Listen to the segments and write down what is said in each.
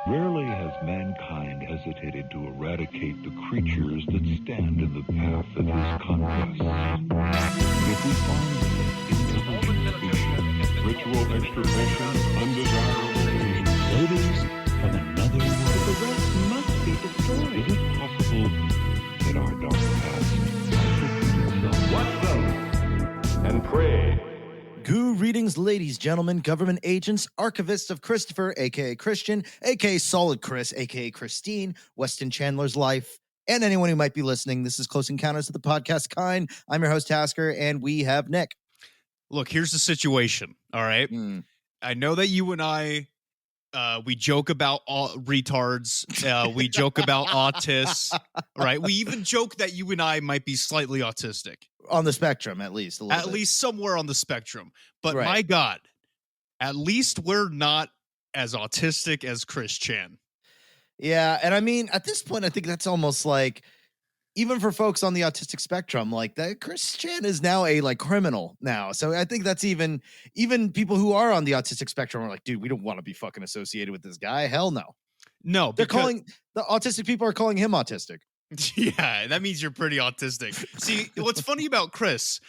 Rarely has mankind hesitated to eradicate the creatures that stand in the path of his conquest. If we find intelligent species, ritual extirpation of undesirable odors from another world, the rest must be destroyed. Is it possible that our dark past has repeated itself? Watch them and pray. Greetings, ladies, gentlemen, government agents, archivists of Christopher, a.k.a. Christian, a.k.a. Solid Chris, a.k.a. Christine, Weston Chandler's life, and anyone who might be listening. This is Close Encounters of the Podcast Kind. I'm your host, Tasker, and we have Nick. Look, here's the situation, all right? I know that you and I, we joke about retards, we joke about autists, right? We even joke that you and I might be slightly autistic. On the spectrum, at least. At least somewhere on the spectrum. But right. My God, at least we're not as autistic as Chris Chan. Yeah, and I mean, at this point, I think that's almost like, even for folks on the autistic spectrum, like that, Chris Chan is now a criminal now. So I think that's even people who are on the autistic spectrum are like, dude, we don't want to be fucking associated with this guy. Hell no. No, they're calling the autistic people are calling him autistic. Yeah, that means you're pretty autistic. See, what's funny about Christine,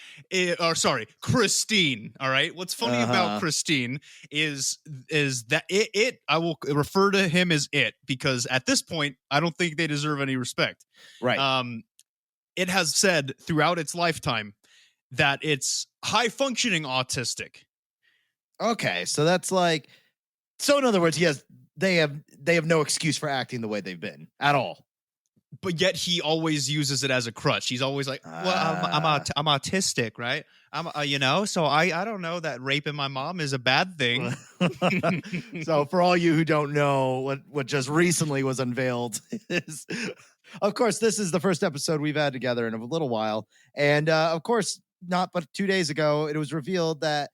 all right? What's funny about Christine is that I will refer to him as it, because at this point, I don't think they deserve any respect. Right. It has said throughout its lifetime that it's high-functioning autistic. Okay, so that's so in other words, they have no excuse for acting the way they've been at all. But yet he always uses it as a crutch. He's always like, well, I'm autistic, right? So I don't know that raping my mom is a bad thing. So for all you who don't know, what just recently was unveiled is, of course, this is the first episode we've had together in a little while. And of course, not but 2 days ago, it was revealed that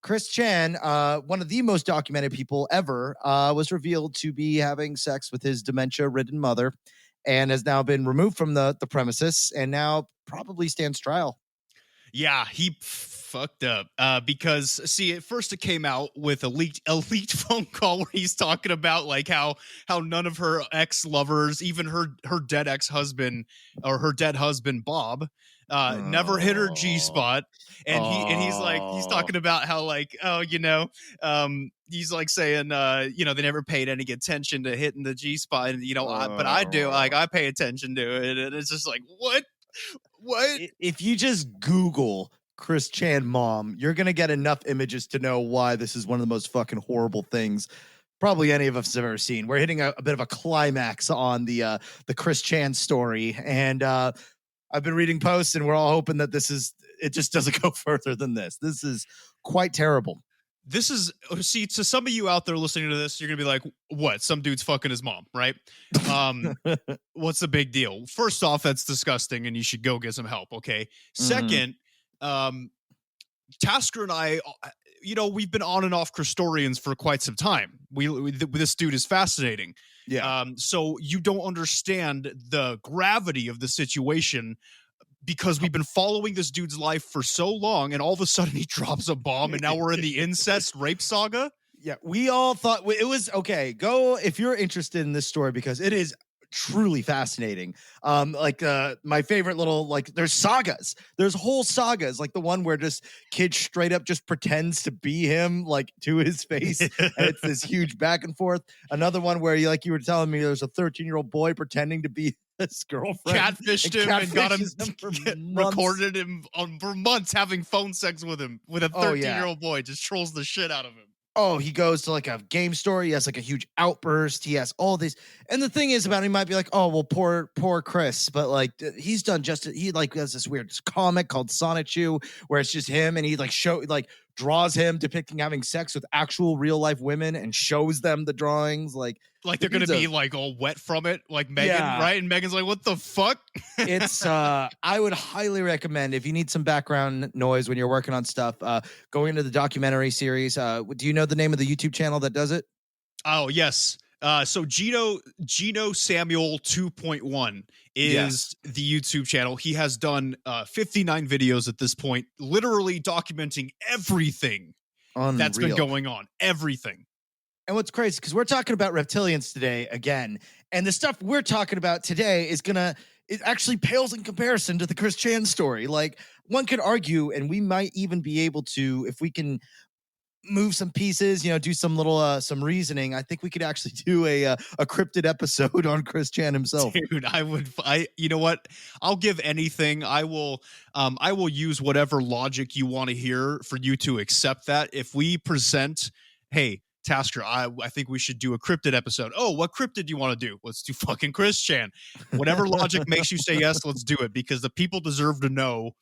Chris Chan, one of the most documented people ever, was revealed to be having sex with his dementia-ridden mother, and has now been removed from the premises and now probably stands trial. Yeah, he fucked up because, see, at first it came out with a leaked phone call where he's talking about how none of her ex-lovers, even her dead ex-husband or her dead husband Bob, never hit her G-spot. And he's talking about how he's saying they never paid any attention to hitting the G-spot, and but I do, I pay attention to it, and it's just like, what? If you just Google Chris Chan mom, you're gonna get enough images to know why this is one of the most fucking horrible things probably any of us have ever seen. We're hitting a bit of a climax on the Chris Chan story, and I've been reading posts, and we're all hoping that it just doesn't go further than this. This is quite terrible. This is, see, to some of you out there listening to this, you're going to be like, what? Some dude's fucking his mom, right? What's the big deal? First off, that's disgusting, and you should go get some help, okay? Second, Tasker and I, we've been on and off Christorians for quite some time. This dude is fascinating. Yeah. So you don't understand the gravity of the situation, because we've been following this dude's life for so long, and all of a sudden he drops a bomb, and now we're in the incest rape saga. Yeah, we all thought it was okay. Go if you're interested in this story, because it is truly fascinating. My favorite little, there's sagas. There's whole sagas, like the one where just kid straight up just pretends to be him, to his face. And it's this huge back and forth. Another one where you were telling me, there's a 13-year-old boy pretending to be his girlfriend. Catfished him and got him recorded him for months having phone sex with him, with a 13-year-old boy. Just trolls the shit out of him. Oh, he goes to a game store. He has a huge outburst. He has all these. And the thing is about him, he might be like, oh, well, poor Chris. But he's done he has this weird comic called Sonichu where it's just him, and he draws him depicting having sex with actual real life women and shows them the drawings. They're going to be all wet from it, like Megan, right? And Megan's like, what the fuck? It's, I would highly recommend, if you need some background noise when you're working on stuff, going into the documentary series. Do you know the name of the YouTube channel that does it? Oh, yes. So Gino Samuel 2.1 is the YouTube channel. He has done 59 videos at this point, literally documenting everything that's been going on. Everything. And what's crazy, because we're talking about reptilians today again, and the stuff we're talking about today it actually pales in comparison to the Chris Chan story. Like, one could argue, and we might even be able to, if we can move some pieces, do some little some reasoning, I think we could actually do a cryptid episode on Chris Chan himself. Dude, you know what? I'll give anything. I will use whatever logic you want to hear for you to accept that. If we present, hey, Tasker, I think we should do a cryptid episode. Oh, what cryptid do you want to do? Let's do fucking Chris Chan. Whatever logic makes you say yes, let's do it, because the people deserve to know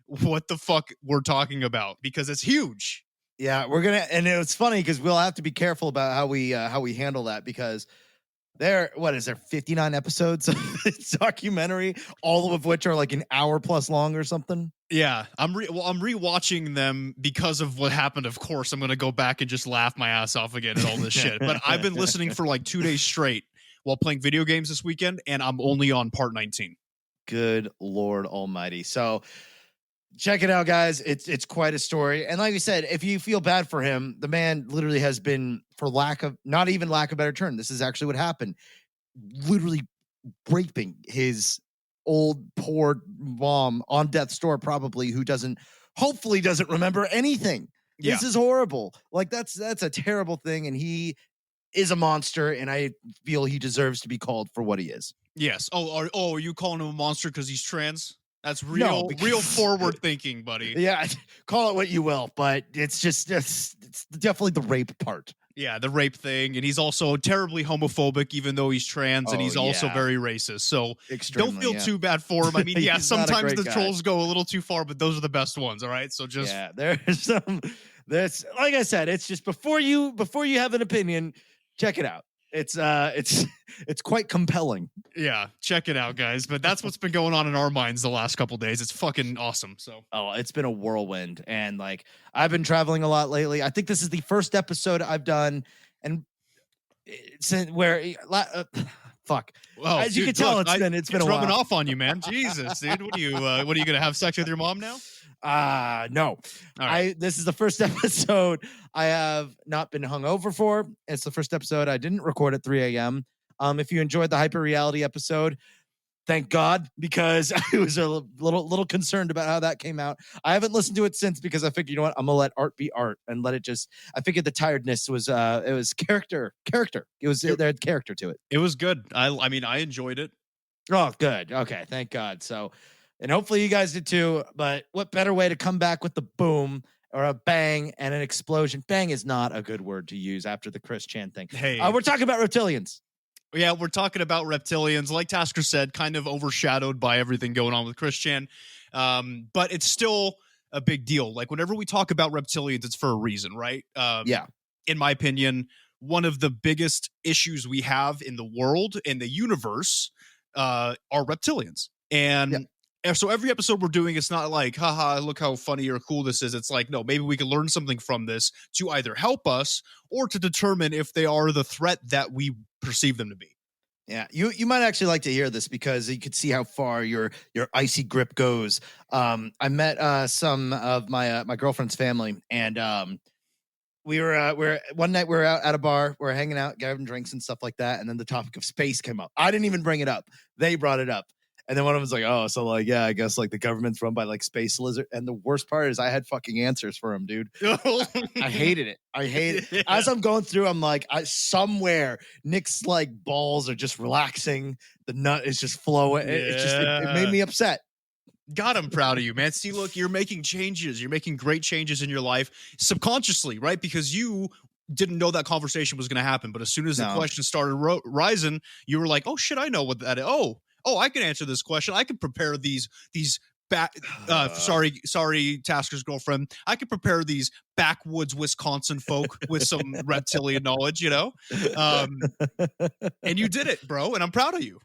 what the fuck we're talking about, because it's huge. Yeah, and it's funny because we'll have to be careful about how we handle that, because there 59 episodes of this documentary, all of which are like an hour plus long or something. Yeah, I'm rewatching them because of what happened. Of course, I'm gonna go back and just laugh my ass off again at all this shit. But I've been listening for like 2 days straight while playing video games this weekend, and I'm only on part 19. Good Lord Almighty! So check it out, guys. It's quite a story. And like I said, if you feel bad for him, the man literally has been, for lack of better term, this is actually what happened, literally raping his old poor mom on death's door, probably, who hopefully doesn't remember anything. Yeah. This is horrible. Like, that's a terrible thing. And he is a monster, and I feel he deserves to be called for what he is. Yes. Are you calling him a monster because he's trans? That's real forward thinking, buddy. Yeah, call it what you will, but it's definitely the rape part. Yeah, the rape thing, and he's also terribly homophobic, even though he's trans, and he's also very racist. So don't feel too bad for him. I mean, yeah, sometimes the trolls go a little too far, but those are the best ones. All right, so just there's like I said, it's just before you have an opinion, check it out. It's quite compelling. Yeah, check it out, guys. But that's what's been going on in our minds the last couple days. It's fucking awesome. So it's been a whirlwind, and like, I've been traveling a lot lately. I think this is the first episode I've done, and fuck. Well, as you can tell, it's been a while. Rubbing off on you, man. Jesus, dude. What are you gonna have sex with your mom now? No. Right. This is the first episode I have not been hungover for. It's the first episode I didn't record at 3 a.m. If you enjoyed the hyper reality episode, thank God, because I was a little concerned about how that came out. I haven't listened to it since, because I figured, you know what, I'm gonna let art be art and let it just. I figured the tiredness was it was character. It was there had character to it. It was good. I mean, I enjoyed it. Oh, good. Okay, thank God. So. And hopefully you guys did too. But what better way to come back with the boom or a bang and an explosion? Bang is not a good word to use after the Chris Chan thing. Hey, we're talking about reptilians. Yeah, we're talking about reptilians. Like Tasker said, kind of overshadowed by everything going on with Chris Chan. But it's still a big deal. Like, whenever we talk about reptilians, it's for a reason, right? Yeah. In my opinion, one of the biggest issues we have in the world, in the universe, are reptilians. And so every episode we're doing, it's not like, haha, look how funny or cool this is. It's like, no, maybe we can learn something from this to either help us or to determine if they are the threat that we perceive them to be. Yeah, you might actually like to hear this, because you could see how far your icy grip goes. I met some of my girlfriend's family, and we were one night we were out at a bar, we were hanging out, having drinks and stuff like that, and then the topic of space came up. I didn't even bring it up; they brought it up. And then one of them was like, oh, so like, yeah, I guess like the government's run by like space lizard. And the worst part is I had fucking answers for him, dude. I hated it. Yeah. As I'm going through, I'm like, somewhere Nick's like balls are just relaxing. The nut is just flowing. Yeah. It made me upset. God, I'm proud of you, man. See, look, you're making changes. You're making great changes in your life subconsciously, right? Because you didn't know that conversation was going to happen. But as soon as the question started rising, you were like, oh shit, I know what that is. Oh, I can answer this question. I can prepare these sorry, Tasker's girlfriend. I can prepare these backwoods Wisconsin folk with some reptilian knowledge, and you did it, bro. And I'm proud of you.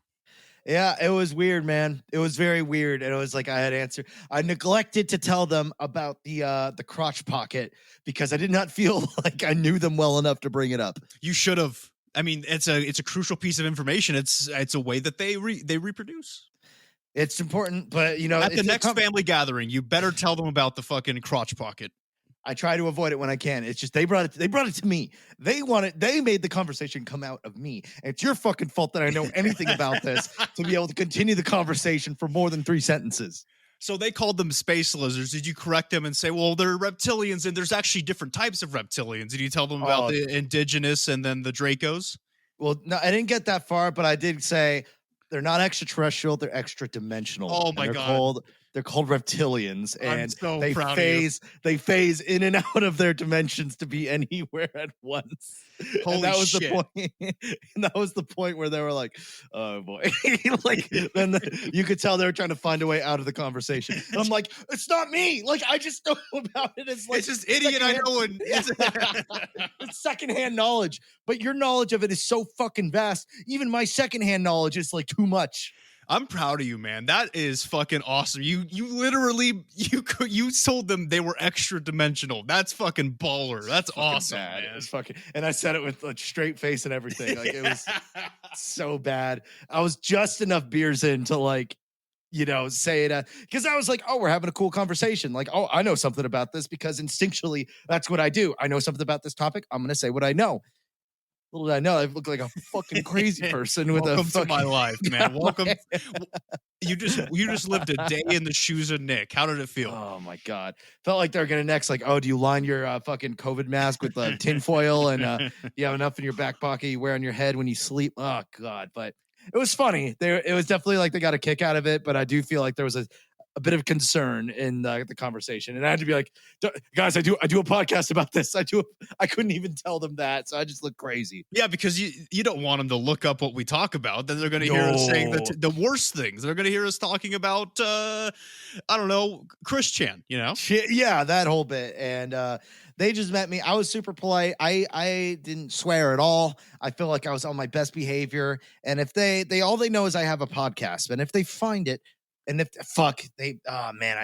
Yeah, it was weird, man. It was very weird. And it was like, I had answered. I neglected to tell them about the crotch pocket, because I did not feel like I knew them well enough to bring it up. You should have. I mean, it's a crucial piece of information. It's a way that they reproduce. It's important, but at the next family gathering, you better tell them about the fucking crotch pocket. I try to avoid it when I can. It's just they brought it to me. They made the conversation come out of me. And it's your fucking fault that I know anything about this to be able to continue the conversation for more than 3 sentences. So they called them space lizards. Did you correct them and say, well, they're reptilians and there's actually different types of reptilians? Did you tell them about the indigenous and then the Dracos? Well, no, I didn't get that far, but I did say they're not extraterrestrial, they're extra dimensional. Oh my God. They're called reptilians, and so they proud phase in and out of their dimensions to be anywhere at once. Holy and that was shit. the point. And that was the point where they were like, "Oh boy!" Like then you could tell they were trying to find a way out of the conversation. And I'm like, "It's not me. Like I just know about it. It's like it's just idiot I know." And it's secondhand knowledge, but your knowledge of it is so fucking vast. Even my secondhand knowledge is like too much. I'm proud of you, man. That is fucking awesome. You literally you told them they were extra dimensional. That's fucking baller. That's awesome, bad. man. It was fucking, and I said it with a straight face and everything. Like it was so bad. I was just enough beers in to like, say it because I was like, oh, we're having a cool conversation. Like, oh, I know something about this because instinctually that's what I do. I know something about this topic. I'm gonna say what I know. Little did I know, I look like a fucking crazy person with Welcome a fucking... to my life, man. Welcome. You just lived a day in the shoes of Nick. How did it feel? Oh my God. Felt like they're gonna next like, oh, do you line your fucking COVID mask with tinfoil and you have enough in your back pocket you wear on your head when you sleep? Oh God. But it was funny. It was definitely like they got a kick out of it, but I do feel like there was a bit of concern in the conversation, and I had to be like, guys, I do a podcast about this. I couldn't even tell them that, so I just look crazy. Yeah, because you don't want them to look up what we talk about. Then they're going to hear us saying the worst things. They're going to hear us talking about I don't know, Christian. Yeah, that whole bit. And they just met me. I was super polite. I didn't swear at all. I feel like I was on my best behavior. And if they all they know is I have a podcast, and if they find it. And if I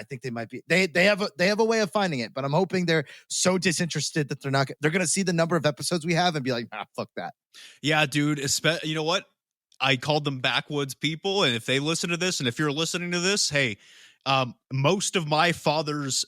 think they might be. They have a way of finding it, but I'm hoping they're so disinterested that they're going to see the number of episodes we have and be like, fuck that. Yeah, dude. You know what? I called them backwoods people, and if they listen to this, and if you're listening to this, hey. Most of my father's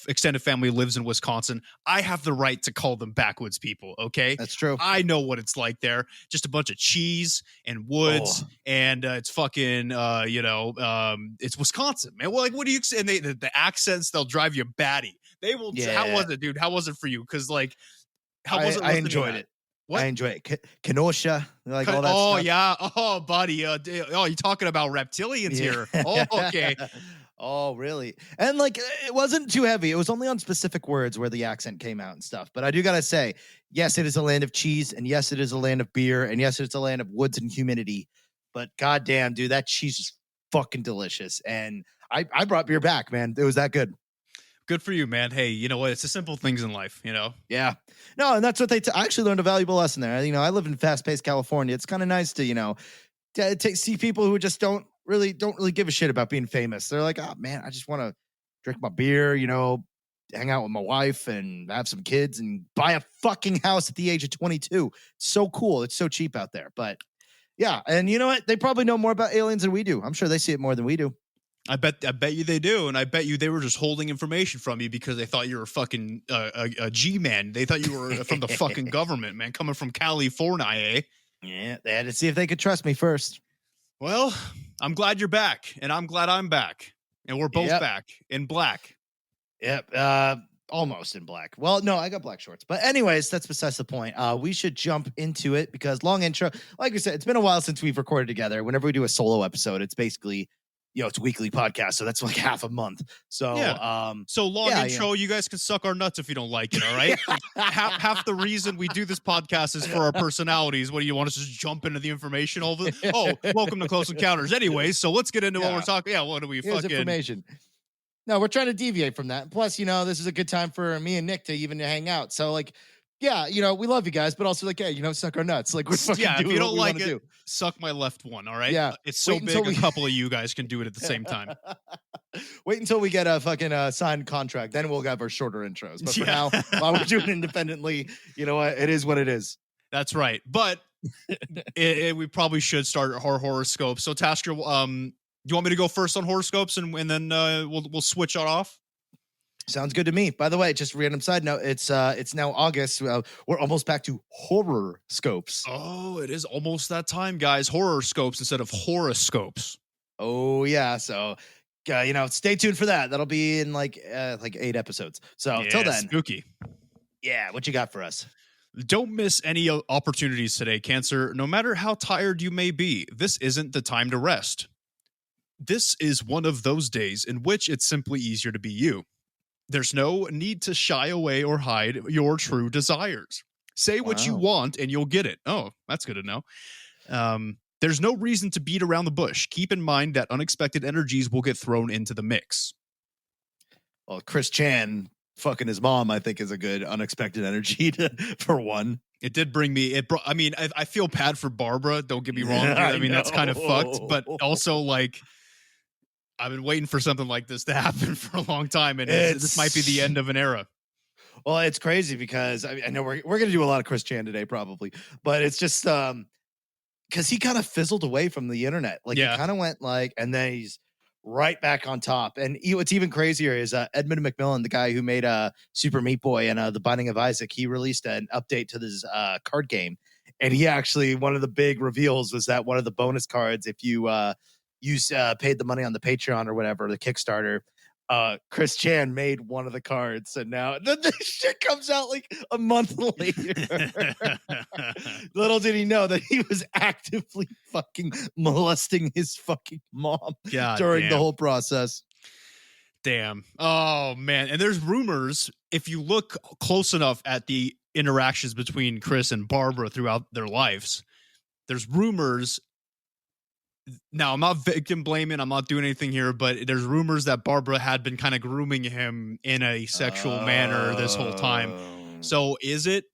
extended family lives in Wisconsin. I have the right to call them backwoods people. Okay, that's true. I know what it's like there. Just a bunch of cheese and woods, and it's fucking, it's Wisconsin, man. Well, like, what do you? And the accents, they'll drive you batty. They will. Yeah. How was it, dude? How was it for you? Because like, how was it? I enjoyed it. What? I enjoy it. Kenosha, like all that stuff. Oh yeah. Oh, buddy. You're talking about reptilians here. Oh, okay. Oh, really? And like, it wasn't too heavy. It was only on specific words where the accent came out and stuff. But I do got to say, yes, it is a land of cheese. And yes, it is a land of beer. And yes, it's a land of woods and humidity. But goddamn, dude, that cheese is fucking delicious. And I brought beer back, man. It was that good. Good for you, man. Hey, you know what? It's the simple things in life, Yeah. No, and that's what I actually learned a valuable lesson there. I live in fast-paced California. It's kind of nice to, see people who just don't really give a shit about being famous. They're like, oh man, I just want to drink my beer, hang out with my wife and have some kids and buy a fucking house at the age of 22. It's so cool. It's so cheap out there. But yeah, and you know what? They probably know more about aliens than we do. I'm sure they see it more than we do. I bet you they do, and I bet you they were just holding information from you because they thought you were fucking a G-man. They thought you were from the fucking government, man, coming from California, eh? Yeah, they had to see if they could trust me first. Well, I'm glad you're back, and I'm glad I'm back, and we're both back in black. Yep, almost in black. Well, no, I got black shorts. But anyways, that's besides the point. We should jump into it because long intro. Like I said, it's been a while since we've recorded together. Whenever we do a solo episode, it's basically... it's a weekly podcast, so that's like half a month. So, intro, you guys can suck our nuts if you don't like it, all right? half the reason we do this podcast is for our personalities. What do you want us to just jump into the information? Welcome to Close Encounters. Anyway, so let's get into what we're talking. Yeah, what do we Here's fucking... information. No, we're trying to deviate from that. Plus, this is a good time for me and Nick to even hang out. So, like... Yeah, we love you guys, but also like, hey, suck our nuts. Like, we're fucking doing if you don't what we like want to do. Suck my left one, all right? Yeah. It's so big, a couple of you guys can do it at the same time. Wait until we get a fucking signed contract. Then we'll have our shorter intros. But for now, while we're doing it independently, you know what? It is what it is. That's right. But we probably should start our horoscopes. So, Tasker, do you want me to go first on horoscopes and then we'll switch it off? Sounds good to me. By the way, just random side note, it's now August. We're almost back to horror scopes. Oh, it is almost that time, guys. Horror scopes instead of horoscopes. Oh yeah, so stay tuned for that. That'll be in like 8 episodes. So till then, spooky. Yeah, what you got for us? Don't miss any opportunities today, Cancer. No matter how tired you may be, this isn't the time to rest. This is one of those days in which it's simply easier to be you. There's no need to shy away or hide your true desires. Say what you want and you'll get it. Oh, that's good to know. There's no reason to beat around the bush. Keep in mind that unexpected energies will get thrown into the mix. Well, Chris Chan fucking his mom, I think, is a good unexpected energy for one. It did bring me. I feel bad for Barbara. Don't get me wrong. I mean, that's kind of fucked. But also, like, I've been waiting for something like this to happen for a long time, and this might be the end of an era. Well, it's crazy because I know we're going to do a lot of Chris Chan today, probably, but it's just because he kind of fizzled away from the internet. Like, he kind of went and then he's right back on top. And what's even crazier is Edmund McMillan, the guy who made Super Meat Boy and The Binding of Isaac, he released an update to this card game, and he actually, one of the big reveals was that one of the bonus cards, if you paid the money on the Patreon or whatever, the Kickstarter, Chris Chan made one of the cards, and now the shit comes out like a month later. Little did he know that he was actively fucking molesting his fucking mom during the whole process. Damn. Oh, man. And there's rumors, if you look close enough at the interactions between Chris and Barbara throughout their lives, there's rumors. Now, I'm not victim blaming. I'm not doing anything here, but there's rumors that Barbara had been kind of grooming him in a sexual manner this whole time. So is it?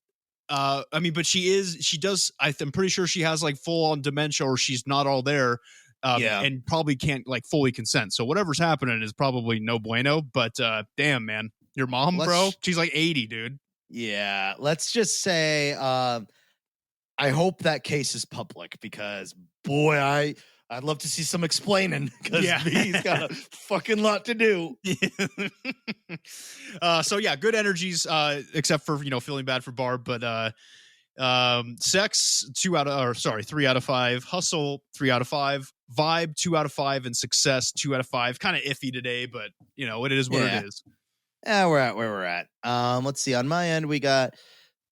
But she does. I'm pretty sure she has like full on dementia, or she's not all there. And probably can't like fully consent. So whatever's happening is probably no bueno. But damn, man, your mom, bro, she's like 80, dude. Yeah, let's just say I hope that case is public, because boy, I'd love to see some explaining, because he's got a fucking lot to do. So yeah, good energies, except for feeling bad for Barb. But sex 3 out of 5, hustle 3 out of 5, vibe 2 out of 5, and success 2 out of 5. Kind of iffy today, but it is what it is. Yeah, we're at where we're at. Let's see. On my end, we got,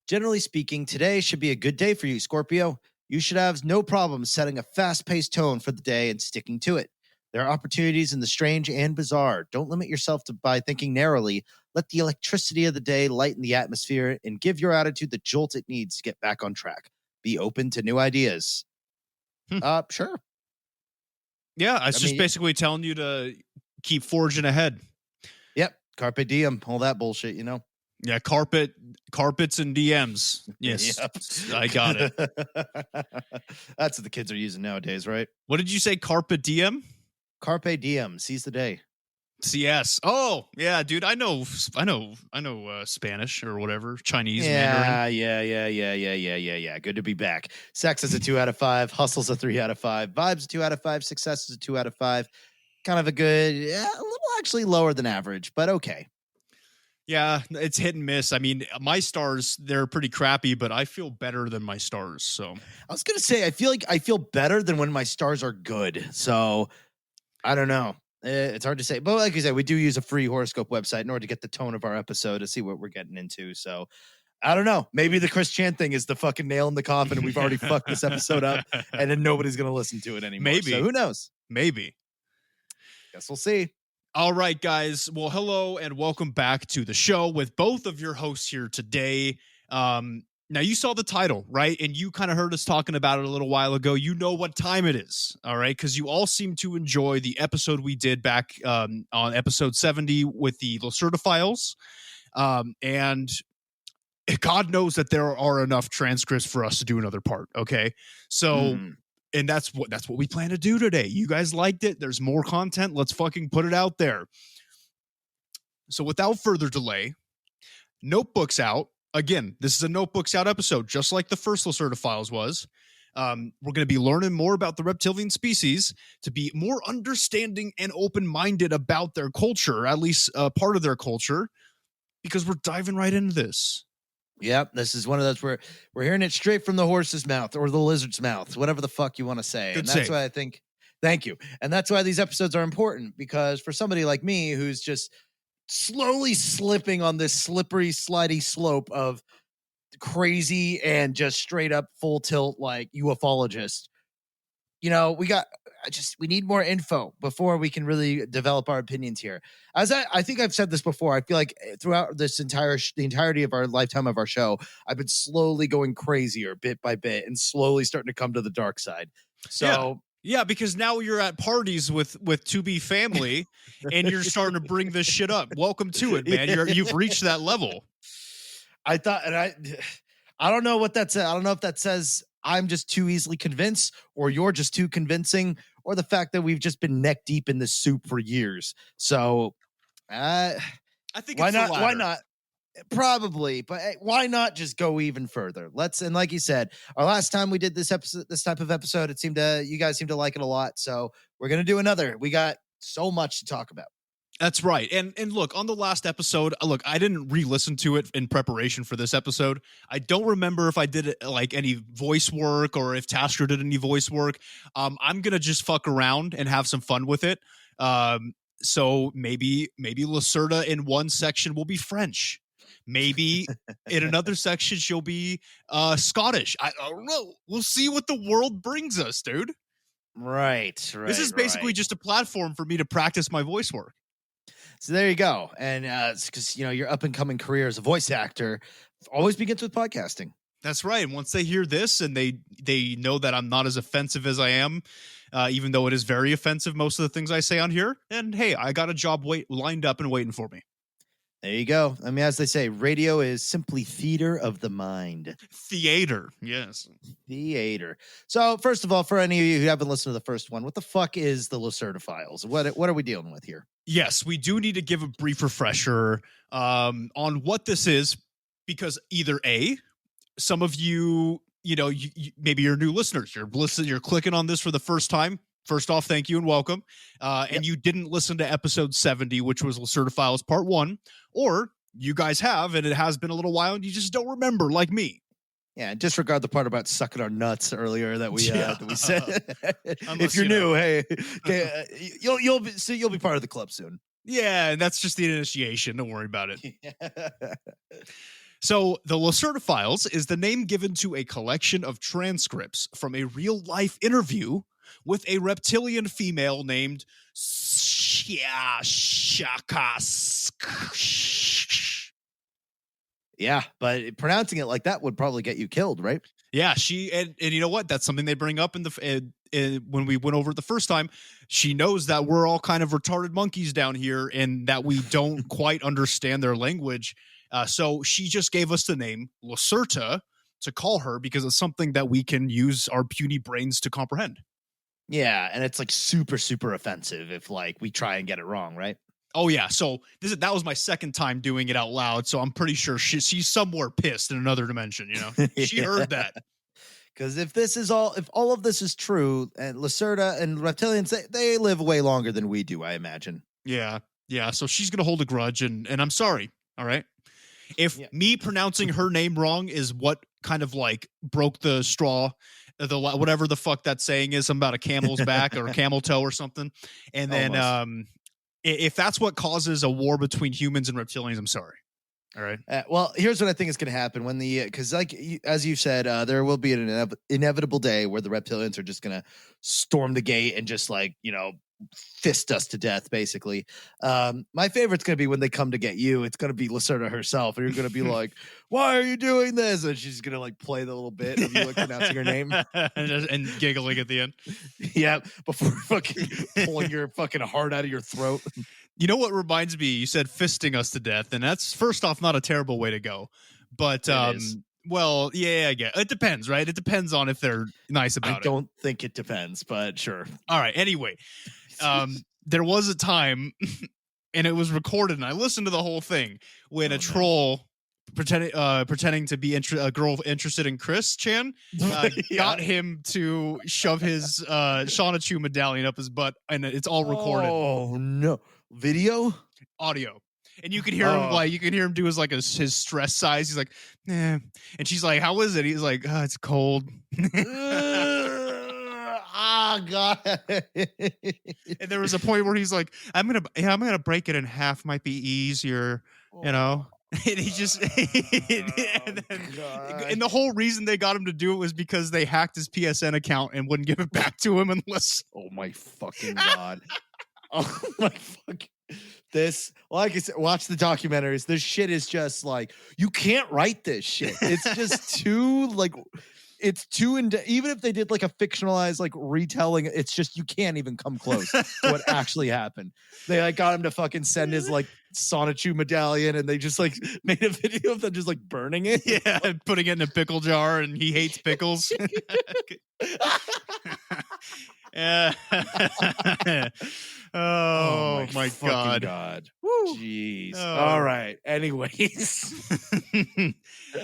generally speaking, today should be a good day for you, Scorpio. You should have no problem setting a fast-paced tone for the day and sticking to it. There are opportunities in the strange and bizarre. Don't limit yourself by thinking narrowly. Let the electricity of the day lighten the atmosphere and give your attitude the jolt it needs to get back on track. Be open to new ideas. Sure. Yeah, it's just basically telling you to keep forging ahead. Yep. Carpe diem. All that bullshit, Yeah, carpets and DMs. Yes, yep. I got it. That's what the kids are using nowadays, right? What did you say? Carpe diem? Carpe diem. Seize the day. CS. Oh, yeah, dude. I know Spanish or whatever. Chinese. Mandarin. Yeah. Good to be back. Sex is a 2 out of 5. Hustle's a 3 out of 5. Vibes a 2 out of 5. Success is a 2 out of 5. Kind of a good, a little actually lower than average, but okay. Yeah, it's hit and miss. I mean, my stars, they're pretty crappy, but I feel better than my stars. So I was going to say, I feel better than when my stars are good. So I don't know. It's hard to say. But like you said, we do use a free horoscope website in order to get the tone of our episode, to see what we're getting into. So I don't know. Maybe the Chris Chan thing is the fucking nail in the coffin, and we've already fucked this episode up, and then nobody's going to listen to it anymore. Maybe. So who knows? Maybe. Guess we'll see. All right, guys. Well, hello and welcome back to the show with both of your hosts here today. Now, you saw the title, right? And you kind of heard us talking about it a little while ago. You know what time it is, all right? Because you all seem to enjoy the episode we did back on episode 70 with the Lacerta files. And God knows that there are enough transcripts for us to do another part, okay? So... And that's what we plan to do today. You guys liked it. There's more content. Let's fucking put it out there. So without further delay, Notebooks out. Again, this is a Notebooks out episode, just like the first Lacerta files was. We're going to be learning more about the reptilian species to be more understanding and open-minded about their culture, at least part of their culture, because we're diving right into this. Yep, this is one of those where we're hearing it straight from the horse's mouth or the lizard's mouth, whatever the fuck you want to say. Good And that's save. why I think, thank you. And that's why these episodes are important, because for somebody like me who's just slowly slipping on this slippery, slidey slope of crazy and just straight up full tilt like ufologist, we need more info before we can really develop our opinions here. As I think I've said this before, I feel like throughout this the entirety of our lifetime of our show, I've been slowly going crazier bit by bit and slowly starting to come to the dark side. So yeah, because now you're at parties with 2B family and you're starting to bring this shit up. Welcome to it, man. You've reached that level. I thought, and I don't know what that says. I don't know if that says I'm just too easily convinced, or you're just too convincing, or the fact that we've just been neck deep in this soup for years. So, I think why it's not? the latter. Why not? Probably, but hey, why not just go even further? And like you said, our last time we did this type of episode, you guys seemed to like it a lot. So we're gonna do another. We got so much to talk about. That's right. And look, on the last episode, I didn't re-listen to it in preparation for this episode. I don't remember if I did like any voice work or if Tasker did any voice work. I'm going to just fuck around and have some fun with it. So maybe Lacerta in one section will be French. Maybe in another section she'll be Scottish. I don't know. We'll see what the world brings us, dude. Right. This is basically just a platform for me to practice my voice work. So there you go. And because your up and coming career as a voice actor always begins with podcasting. That's right. And once they hear this and they know that I'm not as offensive as I am, even though it is very offensive, most of the things I say on here. And hey, I got a job lined up and waiting for me. There you go. I mean, as they say, radio is simply theater of the mind. Theater. Yes. Theater. So first of all, for any of you who haven't listened to the first one, what the fuck is the Lacerta files? What are we dealing with here? Yes, we do need to give a brief refresher on what this is, because either A, some of you, maybe you're new listeners, you're clicking on this for the first time. First off, thank you and welcome. And you didn't listen to episode 70, which was Lacerta Files Part 1, or you guys have, and it has been a little while, and you just don't remember, like me. Yeah, and disregard the part about sucking our nuts earlier that we said. If you're new, you'll be part of the club soon. Yeah, and that's just the initiation. Don't worry about it. So the Lacerta Files is the name given to a collection of transcripts from a real-life interview with a reptilian female named Shakas. Yeah, but pronouncing it like that would probably get you killed, right? Yeah, and you know what? That's something they bring up when we went over it the first time. She knows that we're all kind of retarded monkeys down here and that we don't quite understand their language. So she just gave us the name Lacerta to call her because it's something that we can use our puny brains to comprehend. Yeah, and it's like super, super offensive if we try and get it wrong, right? Oh yeah, so that was my second time doing it out loud, so I'm pretty sure she's somewhere pissed in another dimension. She heard that. Because if all of this is true, and Lacerta and reptilians, they live way longer than we do, I imagine. Yeah. So she's gonna hold a grudge, and I'm sorry. All right. If me pronouncing her name wrong is what kind of broke the straw, whatever the fuck that saying is, something about a camel's back or a camel toe or something, and then if that's what causes a war between humans and reptilians, I'm sorry. All right. Well, here's what I think is going to happen when because as you said, there will be an inevitable day where the reptilians are just going to storm the gate and just fist us to death, basically. My favorite's going to be when they come to get you. It's going to be Lacerta herself, and you're going to be like, "Why are you doing this?" And she's going to play the little bit of you pronouncing her name and giggling at the end. Yeah, before fucking pulling your fucking heart out of your throat. You know what reminds me? You said fisting us to death, and that's first off not a terrible way to go. But well, yeah, I get it. Depends, right? It depends on if they're nice about it. I don't think it depends, but sure. All right. Anyway, there was a time, and it was recorded, and I listened to the whole thing when a troll pretending to be a girl interested in Chris Chan, got him to shove his Shanachu medallion up his butt, and it's all recorded. Oh no, video, audio. And you can hear him do his stress size. He's like, eh. And she's like, how is it? He's like, it's cold. God. And there was a point where he's like, I'm gonna break it in half. Might be easier, you know. And he just and the whole reason they got him to do it was because they hacked his PSN account and wouldn't give it back to him unless. Oh my fucking God. Oh my fucking. This, like I said, watch the documentaries. This shit is just like, you can't write this shit. It's just too even if they did like a fictionalized like retelling, it's just, you can't even come close to what actually happened. They like got him to fucking send his like Sonichu medallion, and they just like made a video of them just like burning it. Yeah, and putting it in a pickle jar, and he hates pickles. Oh my God. Woo. Jeez. Oh. All right. Anyways.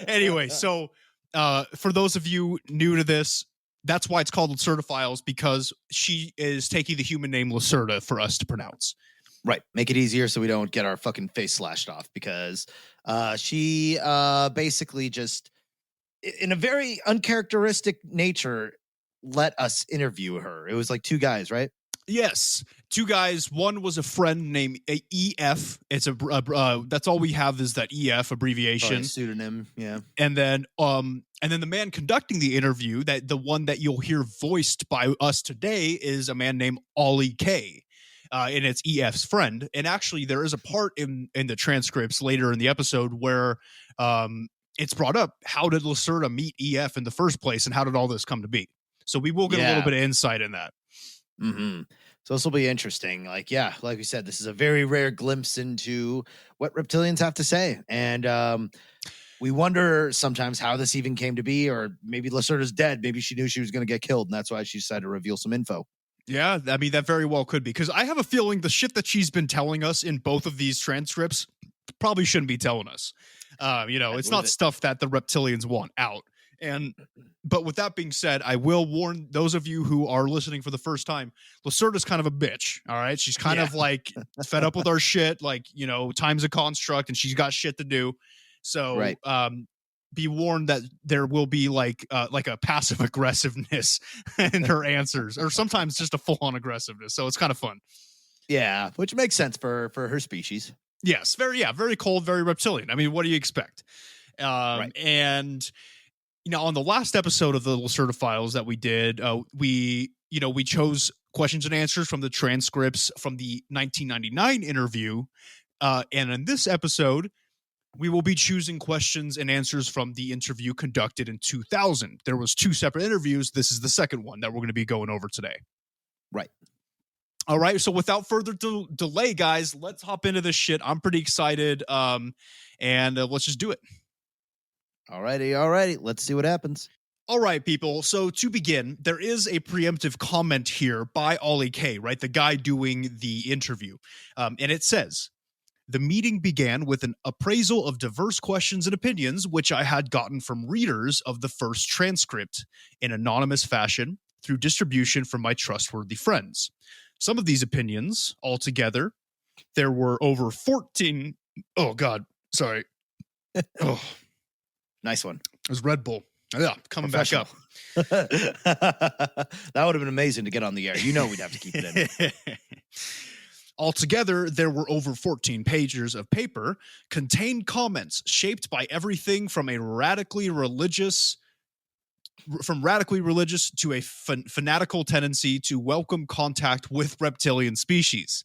Anyway, so for those of you new to this, that's why it's called Lacerta Files, because she is taking the human name Lacerta for us to pronounce. Right. Make it easier so we don't get our fucking face slashed off, because she basically just, in a very uncharacteristic nature, let us interview her. It was like two guys, right? Yes, two guys. One was a friend named EF. It's that's all we have is that EF abbreviation. Probably pseudonym, yeah. And then the man conducting the interview, that the one that you'll hear voiced by us today, is a man named Ollie K. And it's EF's friend. And actually, there is a part in the transcripts later in the episode where it's brought up, how did Lacerta meet EF in the first place, and how did all this come to be? So we will get a little bit of insight in that. Mm-hmm. So this will be interesting. Like we said, this is a very rare glimpse into what reptilians have to say. And we wonder sometimes how this even came to be, or maybe Lacerta's dead. Maybe she knew she was going to get killed, and that's why she decided to reveal some info. Yeah, I mean, that very well could be, because I have a feeling the shit that she's been telling us in both of these transcripts probably shouldn't be telling us. It's not stuff that the reptilians want out. But with that being said, I will warn those of you who are listening for the first time, Lacerta's kind of a bitch. All right. She's kind of like fed up with our shit. Like, time's a construct and she's got shit to do. So, be warned that there will be like a passive aggressiveness in her answers, or sometimes just a full on aggressiveness. So it's kind of fun. Yeah. Which makes sense for her species. Yes. Very cold, very reptilian. I mean, what do you expect? And, on the last episode of the Lacerta Files that we did, we chose questions and answers from the transcripts from the 1999 interview. And in this episode, we will be choosing questions and answers from the interview conducted in 2000. There was 2 separate interviews. This is the second one that we're going to be going over today. Right. All right. So without further delay, guys, let's hop into this shit. I'm pretty excited. And let's just do it. Alrighty. Let's see what happens. All right, people. So to begin, there is a preemptive comment here by Ollie K, right? The guy doing the interview. And it says, the meeting began with an appraisal of diverse questions and opinions, which I had gotten from readers of the first transcript in anonymous fashion through distribution from my trustworthy friends. Some of these opinions, altogether, there were over 14. Oh, God. Sorry. Oh. Nice one. It was Red Bull. Yeah, coming back up. That would have been amazing to get on the air. We'd have to keep it in. Altogether, there were over 14 pages of paper, contained comments shaped by everything from radically religious to a fanatical tendency to welcome contact with reptilian species.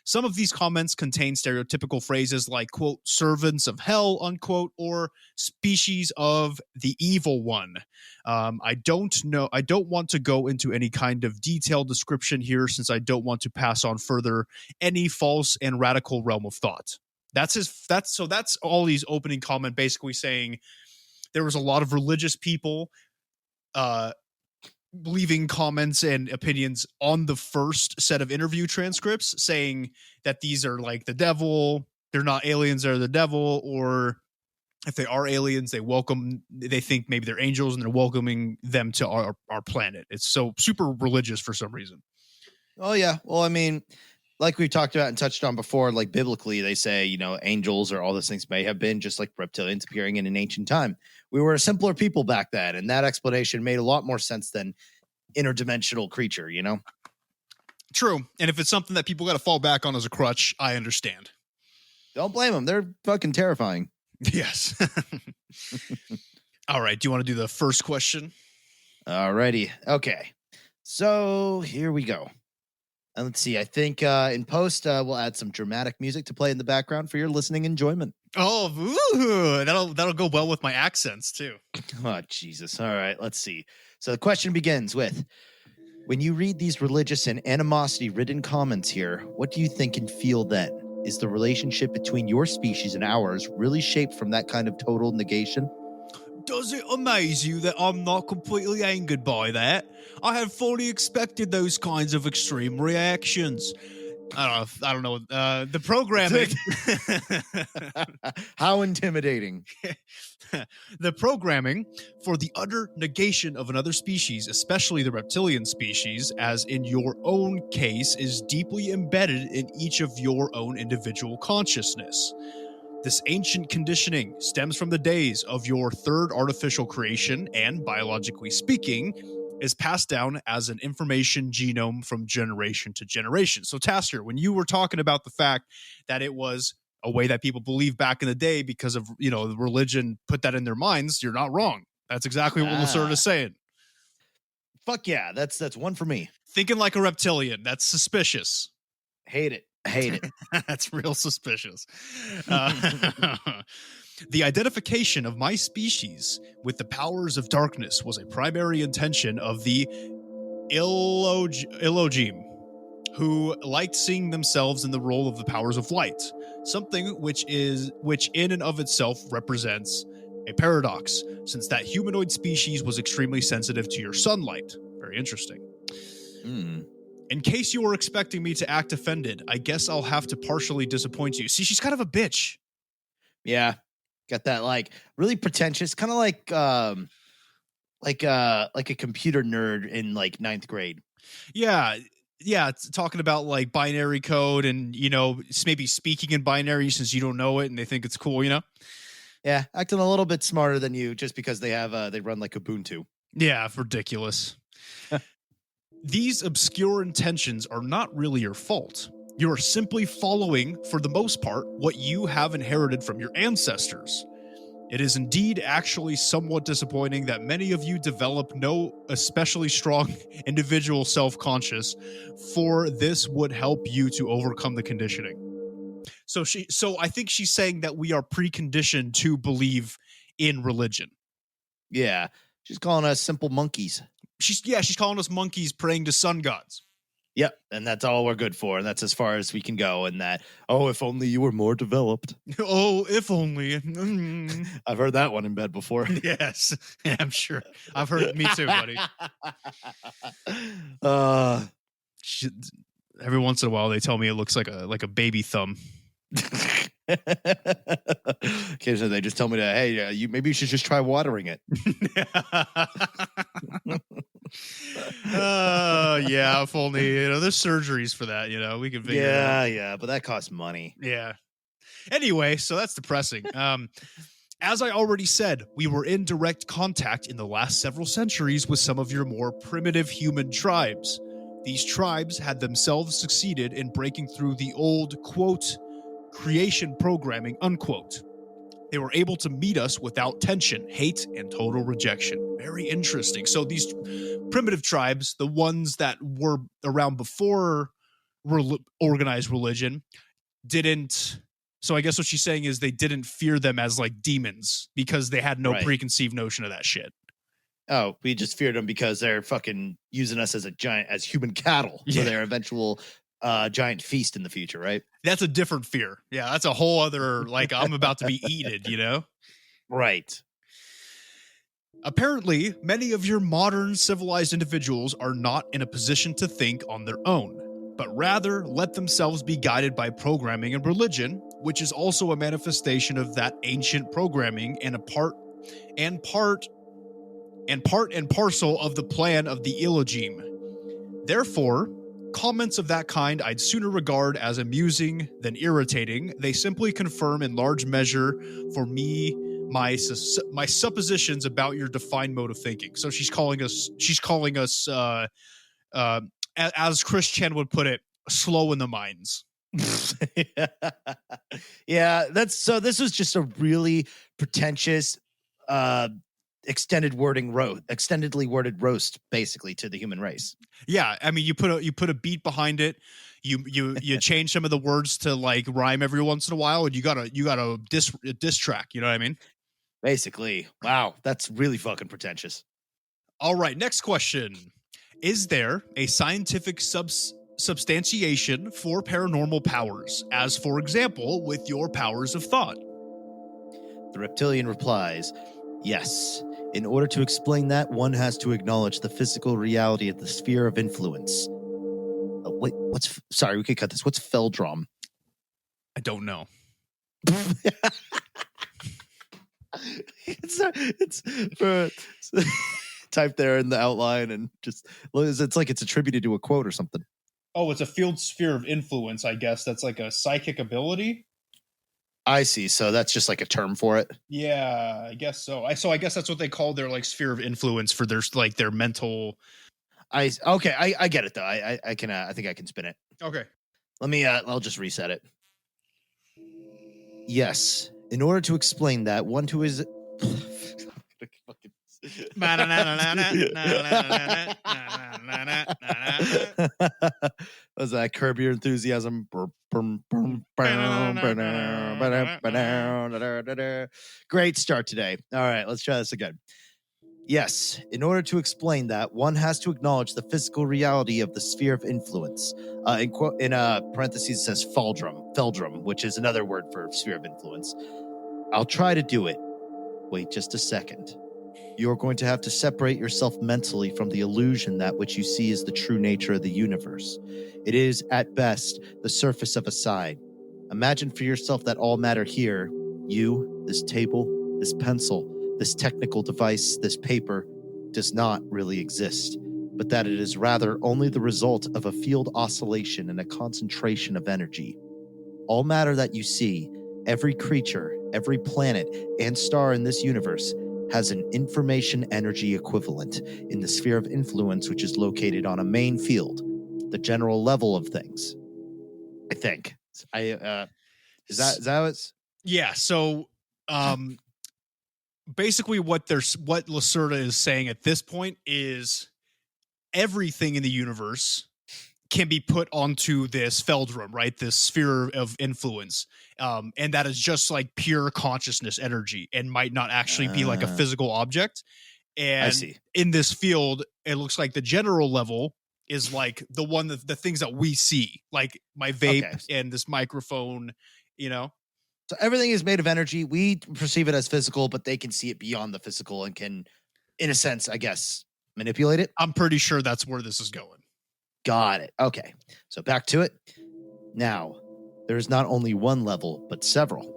Some of these comments contain stereotypical phrases like, quote, servants of hell, unquote, or species of the evil one. I don't want to go into any kind of detailed description here, since I don't want to pass on further any false and radical realm of thought. That's Ollie's opening comment, basically saying there was a lot of religious people leaving comments and opinions on the first set of interview transcripts saying that these are like the devil, they're not aliens, they're the devil, or If they are aliens, they think maybe they're angels and they're welcoming them to our planet. It's so super religious for some reason. Oh, yeah. Well, I mean, like we talked about and touched on before, like biblically, they say, angels or all those things may have been just like reptilians appearing in an ancient time. We were a simpler people back then, and that explanation made a lot more sense than interdimensional creature, True. And if it's something that people got to fall back on as a crutch, I understand. Don't blame them. They're fucking terrifying. Yes. All right. Do you want to do the first question? Alrighty. Okay. So here we go. And let's see. I think in post, we'll add some dramatic music to play in the background for your listening enjoyment. Oh, ooh, that'll go well with my accents too. Oh, Jesus. All right. Let's see. So the question begins with, when you read these religious and animosity-ridden comments here, what do you think and feel then? Is the relationship between your species and ours really shaped from that kind of total negation? Does it amaze you that I'm not completely angered by that? I had fully expected those kinds of extreme reactions. I don't know. The programming. How intimidating. The programming for the utter negation of another species, especially the reptilian species, as in your own case, is deeply embedded in each of your own individual consciousness. This ancient conditioning stems from the days of your third artificial creation and, biologically speaking, is passed down as an information genome from generation to generation. So, Tasker, when you were talking about the fact that it was a way that people believed back in the day because of, the religion put that in their minds, you're not wrong. That's exactly what Lacerta is saying. Fuck yeah, that's one for me. Thinking like a reptilian, that's suspicious. Hate it. That's real suspicious. The identification of my species with the powers of darkness was a primary intention of the Elohim, who liked seeing themselves in the role of the powers of light, something which in and of itself represents a paradox, since that humanoid species was extremely sensitive to your sunlight. Very interesting. In case you were expecting me to act offended, I guess I'll have to partially disappoint you. See, she's kind of a bitch. Yeah. Got that like really pretentious, kind of like a computer nerd in like 9th grade. Yeah. It's talking about like binary code and, maybe speaking in binary since you don't know it and they think it's cool, Yeah, acting a little bit smarter than you just because they run like Ubuntu. Yeah, ridiculous. These obscure intentions are not really your fault. You are simply following, for the most part, what you have inherited from your ancestors. It is indeed actually somewhat disappointing that many of you develop no especially strong individual self-conscious, for this would help you to overcome the conditioning. So I think she's saying that we are preconditioned to believe in religion. Yeah, she's calling us simple monkeys. She's calling us monkeys praying to sun gods. Yep, and that's all we're good for, and that's as far as we can go. And that, if only you were more developed. Oh, if only. I've heard that one in bed before. Yes, yeah, I'm sure. I've heard it. Me too, buddy. Every once in a while, they tell me it looks like a baby thumb. Occasionally, they just tell me that, maybe you should just try watering it. Yeah, if only, there's surgeries for that, we can figure it out. Yeah, but that costs money. Yeah. Anyway, so that's depressing. As I already said, we were in direct contact in the last several centuries with some of your more primitive human tribes. These tribes had themselves succeeded in breaking through the old, quote, creation programming, unquote. They were able to meet us without tension, hate, and total rejection. Very interesting. So these primitive tribes, the ones that were around before organized religion, didn't. So I guess what she's saying is they didn't fear them as like demons because they had no preconceived notion of that shit. Oh, we just feared them because they're fucking using us as human cattle for their eventual giant feast in the future, right? That's a different fear. Yeah, that's a whole other, like, I'm about to be eaten, Right. Apparently, many of your modern civilized individuals are not in a position to think on their own. but rather let themselves be guided by programming and religion, which is also a manifestation of that ancient programming and part and parcel of the plan of the Elohim. Therefore, comments of that kind I'd sooner regard as amusing than irritating. They simply confirm in large measure for me my suppositions about your defined mode of thinking. So she's calling us as Chris Chen would put it, slow in the minds. Yeah, this was just a really pretentious extendedly worded roast basically to the human race. Yeah, I mean you put a beat behind it. You change some of the words to like rhyme every once in a while, and you got a diss track, you know what I mean? Basically. Wow, that's really fucking pretentious. All right, next question. Is there a scientific substantiation for paranormal powers, as for example, with your powers of thought? The reptilian replies, yes. In order to explain that, one has to acknowledge the physical reality of the sphere of influence. Wait, sorry, we could cut this. What's Feldrum? I don't know. it's for type there in the outline and just it's like it's attributed to a quote or something. Oh, it's a field sphere of influence, I guess. That's like a psychic ability. I see. So that's just like a term for it. Yeah, I guess so. I guess that's what they call their like sphere of influence for their like their mental. I get it though. I think I can spin it. Okay. Let me I'll just reset it. Yes. In order to explain that, one who is was that Curb Your Enthusiasm? Great start today. All right, let's try this again. Yes, in order to explain that, one has to acknowledge the physical reality of the sphere of influence. In parentheses, it says Feldrum, which is another word for sphere of influence. I'll try to do it. Wait just a second. You're going to have to separate yourself mentally from the illusion that which you see is the true nature of the universe. It is, at best, the surface of a side. Imagine for yourself that all matter here, you, this table, this pencil, this technical device, this paper, does not really exist, but that it is rather only the result of a field oscillation and a concentration of energy. All matter that you see, every creature, every planet, and star in this universe has an information energy equivalent in the sphere of influence, which is located on a main field, the general level of things. I think. Is that how it's? Yeah. So, basically, what Lacerta is saying at this point is everything in the universe can be put onto this Feldrum, right? This sphere of influence. And that is just like pure consciousness energy and might not actually be like a physical object. And I see. In this field, it looks like the general level is like the things that we see, like my vape and this microphone, you know? So everything is made of energy. We perceive it as physical, but they can see it beyond the physical and can, in a sense, I guess, manipulate it. I'm pretty sure that's where this is going. Got it. Okay. So back to it. Now, there is not only one level, but several.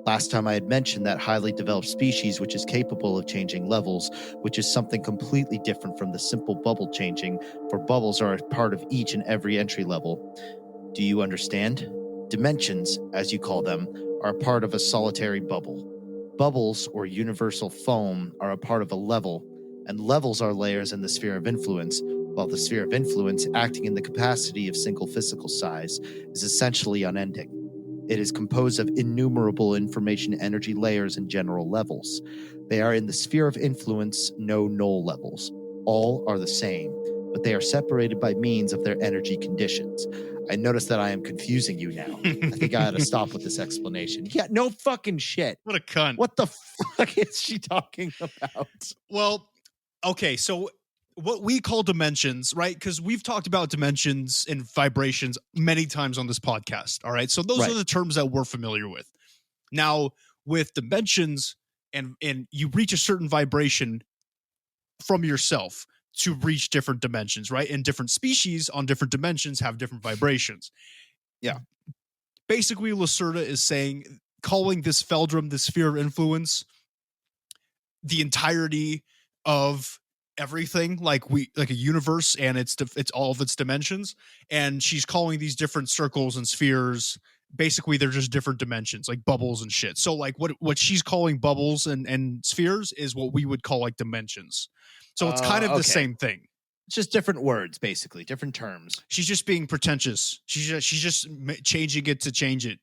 Last time I had mentioned that highly developed species which is capable of changing levels, which is something completely different from the simple bubble changing, for bubbles are a part of each and every entry level. Do you understand? Dimensions, as you call them, are a part of a solitary bubble. Bubbles, or universal foam, are a part of a level, and levels are layers in the sphere of influence, while the sphere of influence, acting in the capacity of single physical size, is essentially unending. It is composed of innumerable information energy layers and general levels. They are in the sphere of influence, no null levels. All are the same, but they are separated by means of their energy conditions. I notice that I am confusing you now. I think I ought to stop with this explanation. Yeah, no fucking shit. What a cunt. What the fuck is she talking about? Well, okay, so what we call dimensions, right? Because we've talked about dimensions and vibrations many times on this podcast. All right. So those are the terms that we're familiar with. Now, with dimensions and you reach a certain vibration from yourself, to reach different dimensions, right? And different species on different dimensions have different vibrations. Yeah. Basically, Lacerta is calling this Feldrum, the sphere of influence, the entirety of everything, like a universe, and it's all of its dimensions. And she's calling these different circles and spheres, basically they're just different dimensions, like bubbles and shit. So like what she's calling bubbles and spheres is what we would call like dimensions. So it's kind of the same thing. It's just different words, basically different terms. She's just being pretentious. She's just changing it to change it.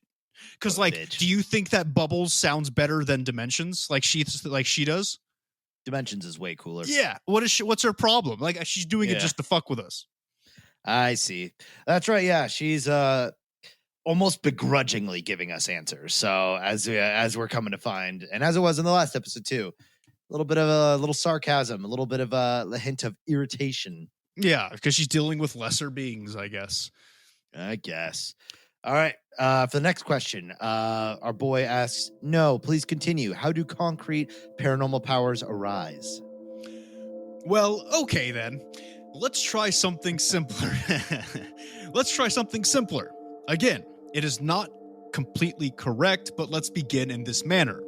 Because do you think that bubbles sounds better than dimensions? Like she does? Dimensions is way cooler. Yeah. What's her problem? Like she's doing it just to fuck with us. I see. That's right. Yeah, she's almost begrudgingly giving us answers. So as we're coming to find, and as it was in the last episode too, a little sarcasm, a little bit of a hint of irritation. Yeah, because she's dealing with lesser beings, I guess. All right. For the next question, our boy asks, no, please continue. How do concrete paranormal powers arise? Well, okay then. Let's try something simpler. Again, it is not completely correct, but let's begin in this manner.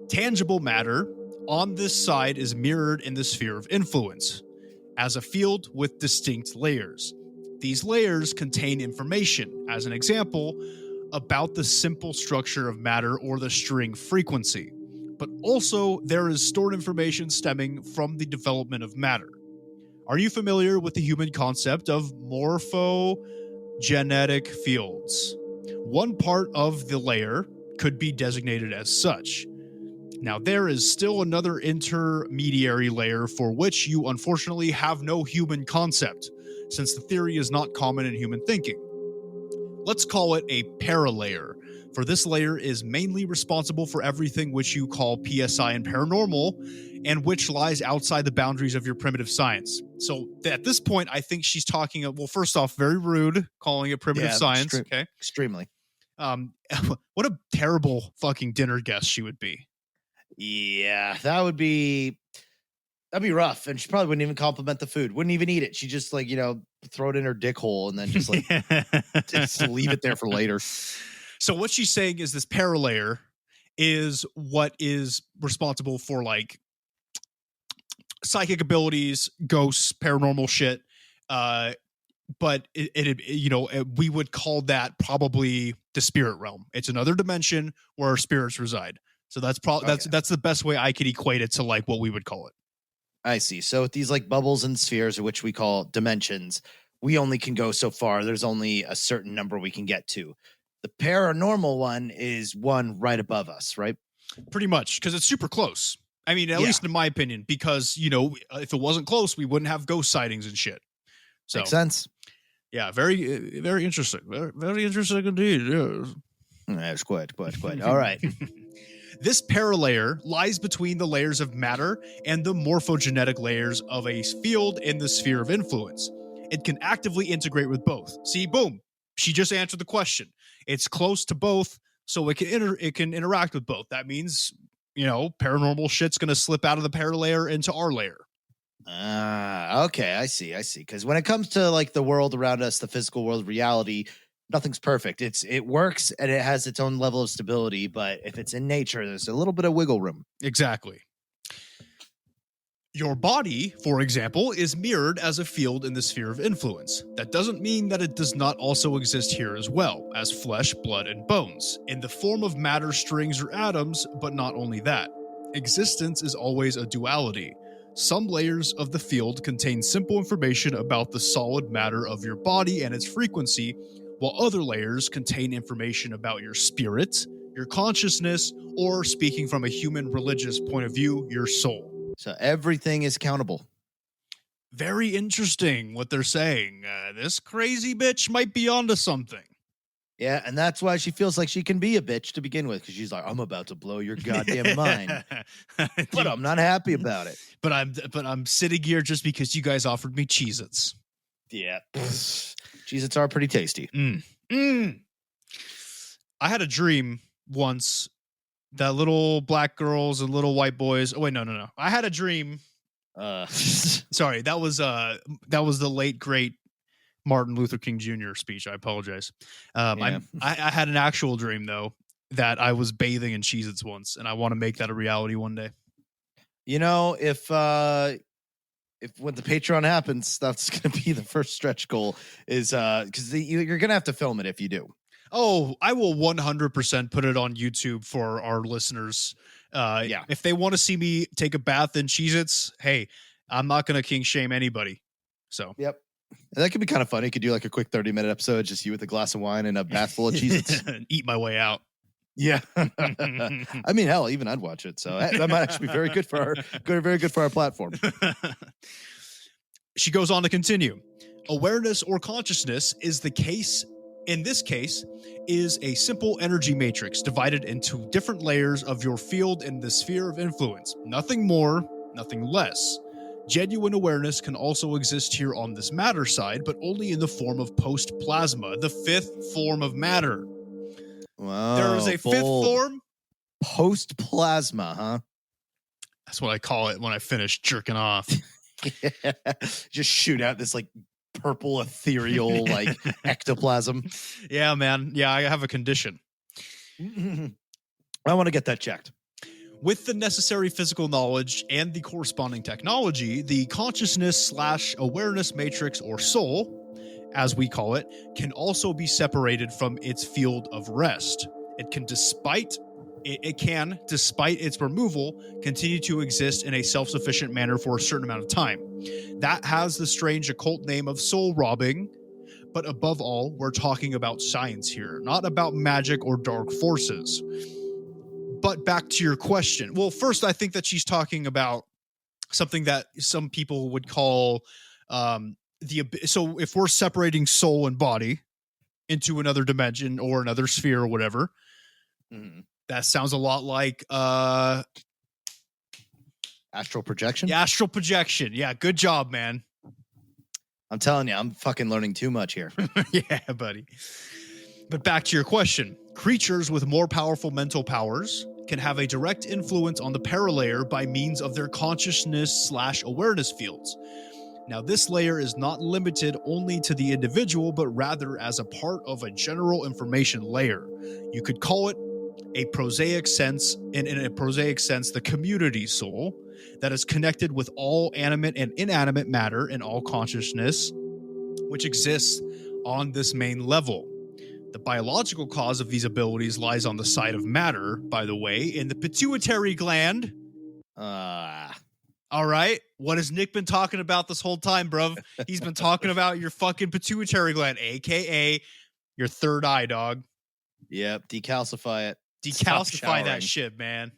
Tangible matter on this side is mirrored in the sphere of influence as a field with distinct layers. These layers contain information, as an example, about the simple structure of matter or the string frequency. But also, there is stored information stemming from the development of matter. Are you familiar with the human concept of morphogenetic fields? One part of the layer could be designated as such. Now, there is still another intermediary layer for which you unfortunately have no human concept, since the theory is not common in human thinking. Let's call it a paralayer, for this layer is mainly responsible for everything which you call PSI and paranormal, and which lies outside the boundaries of your primitive science. So at this point, I think she's talking, well, first off, very rude, calling it primitive science. Okay, extremely. What a terrible fucking dinner guest she would be. Yeah, that'd be rough. And she probably wouldn't even compliment the food, wouldn't even eat it. She just throw it in her dick hole and then just just leave it there for later. So what she's saying is this paralayer is what is responsible for like psychic abilities, ghosts, paranormal shit. But we would call that probably the spirit realm. It's another dimension where spirits reside. So that's probably that's the best way I could equate it to like what we would call it. I see. So with these like bubbles and spheres, which we call dimensions, we only can go so far. There's only a certain number we can get to. The paranormal one is one right above us, right? Pretty much, because it's super close. I mean, at least in my opinion, because, if it wasn't close, we wouldn't have ghost sightings and shit. So, makes sense. Yeah, very, very interesting. Very, very interesting indeed. Yeah. That's quite. All right. This paralayer lies between the layers of matter and the morphogenetic layers of a field in the sphere of influence. It can actively integrate with both. See, boom. She just answered the question. It's close to both, so it can interact with both. That means, paranormal shit's going to slip out of the paralayer into our layer. Okay, I see. Because when it comes to like the world around us, the physical world, reality, nothing's perfect. It works and it has its own level of stability, but if it's in nature, there's a little bit of wiggle room. Exactly. Your body, for example, is mirrored as a field in the sphere of influence. That doesn't mean that it does not also exist here as well, as flesh, blood, and bones, in the form of matter, strings, or atoms, but not only that. Existence is always a duality. Some layers of the field contain simple information about the solid matter of your body and its frequency, while other layers contain information about your spirit, your consciousness, or, speaking from a human religious point of view, your soul. So everything is countable. Very interesting what they're saying. This crazy bitch might be onto something. Yeah, and that's why she feels like she can be a bitch to begin with, because she's like, I'm about to blow your goddamn mind. But I'm not happy about it. But I'm sitting here just because you guys offered me Cheez-Its. Yeah. Cheez-Its are pretty tasty. I had a dream once that little black girls and little white boys. Oh, wait, no. I had a dream Sorry, that was the late great Martin Luther King Jr. speech. I apologize. Yeah. I had an actual dream though that I was bathing in Cheez-Its once, and I want to make that a reality one day. You know, if when the Patreon happens, that's going to be the first stretch goal. Is because you're going to have to film it if you do. Oh, I will 100% put it on YouTube for our listeners. Yeah. If they want to see me take a bath in Cheez-Its, hey, I'm not going to king shame anybody. So, yep. And that could be kind of funny. You could do like a quick 30-minute episode, just you with a glass of wine and a bath full of Cheez-Its. And eat my way out. Yeah. I mean, hell, even I'd watch it. So that might actually be very good for our platform. She goes on to continue. Awareness or consciousness is the case. In this case, is a simple energy matrix divided into different layers of your field in the sphere of influence. Nothing more, nothing less. Genuine awareness can also exist here on this matter side, but only in the form of post-plasma, the fifth form of matter. Wow. There is a fifth form? Post-plasma, huh? That's what I call it when I finish jerking off. Yeah. Just shoot out this like purple ethereal like ectoplasm. Yeah, man. Yeah, I have a condition. I want to get that checked. With the necessary physical knowledge and the corresponding technology, the consciousness/awareness matrix or soul, as we call it, can also be separated from its field of rest. It can, despite its removal, continue to exist in a self-sufficient manner for a certain amount of time. That has the strange occult name of soul robbing, but above all, we're talking about science here, not about magic or dark forces. But back to your question. Well, first, I think that she's talking about something that some people would call so if we're separating soul and body into another dimension or another sphere or whatever, that sounds a lot like astral projection. Yeah, astral projection. Yeah, good job, man. I'm telling you, I'm fucking learning too much here. Yeah, buddy. But back to your question. Creatures with more powerful mental powers can have a direct influence on the paralayer by means of their consciousness/awareness fields. Now, this layer is not limited only to the individual, but rather as a part of a general information layer. You could call it a prosaic sense, in a prosaic sense, the community soul that is connected with all animate and inanimate matter and all consciousness, which exists on this main level. The biological cause of these abilities lies on the side of matter, by the way, in the pituitary gland. All right. What has Nick been talking about this whole time, bruv? He's been talking about your fucking pituitary gland, a.k.a. your third eye, dog. Yep. Decalcify it. Decalcify that shit, man.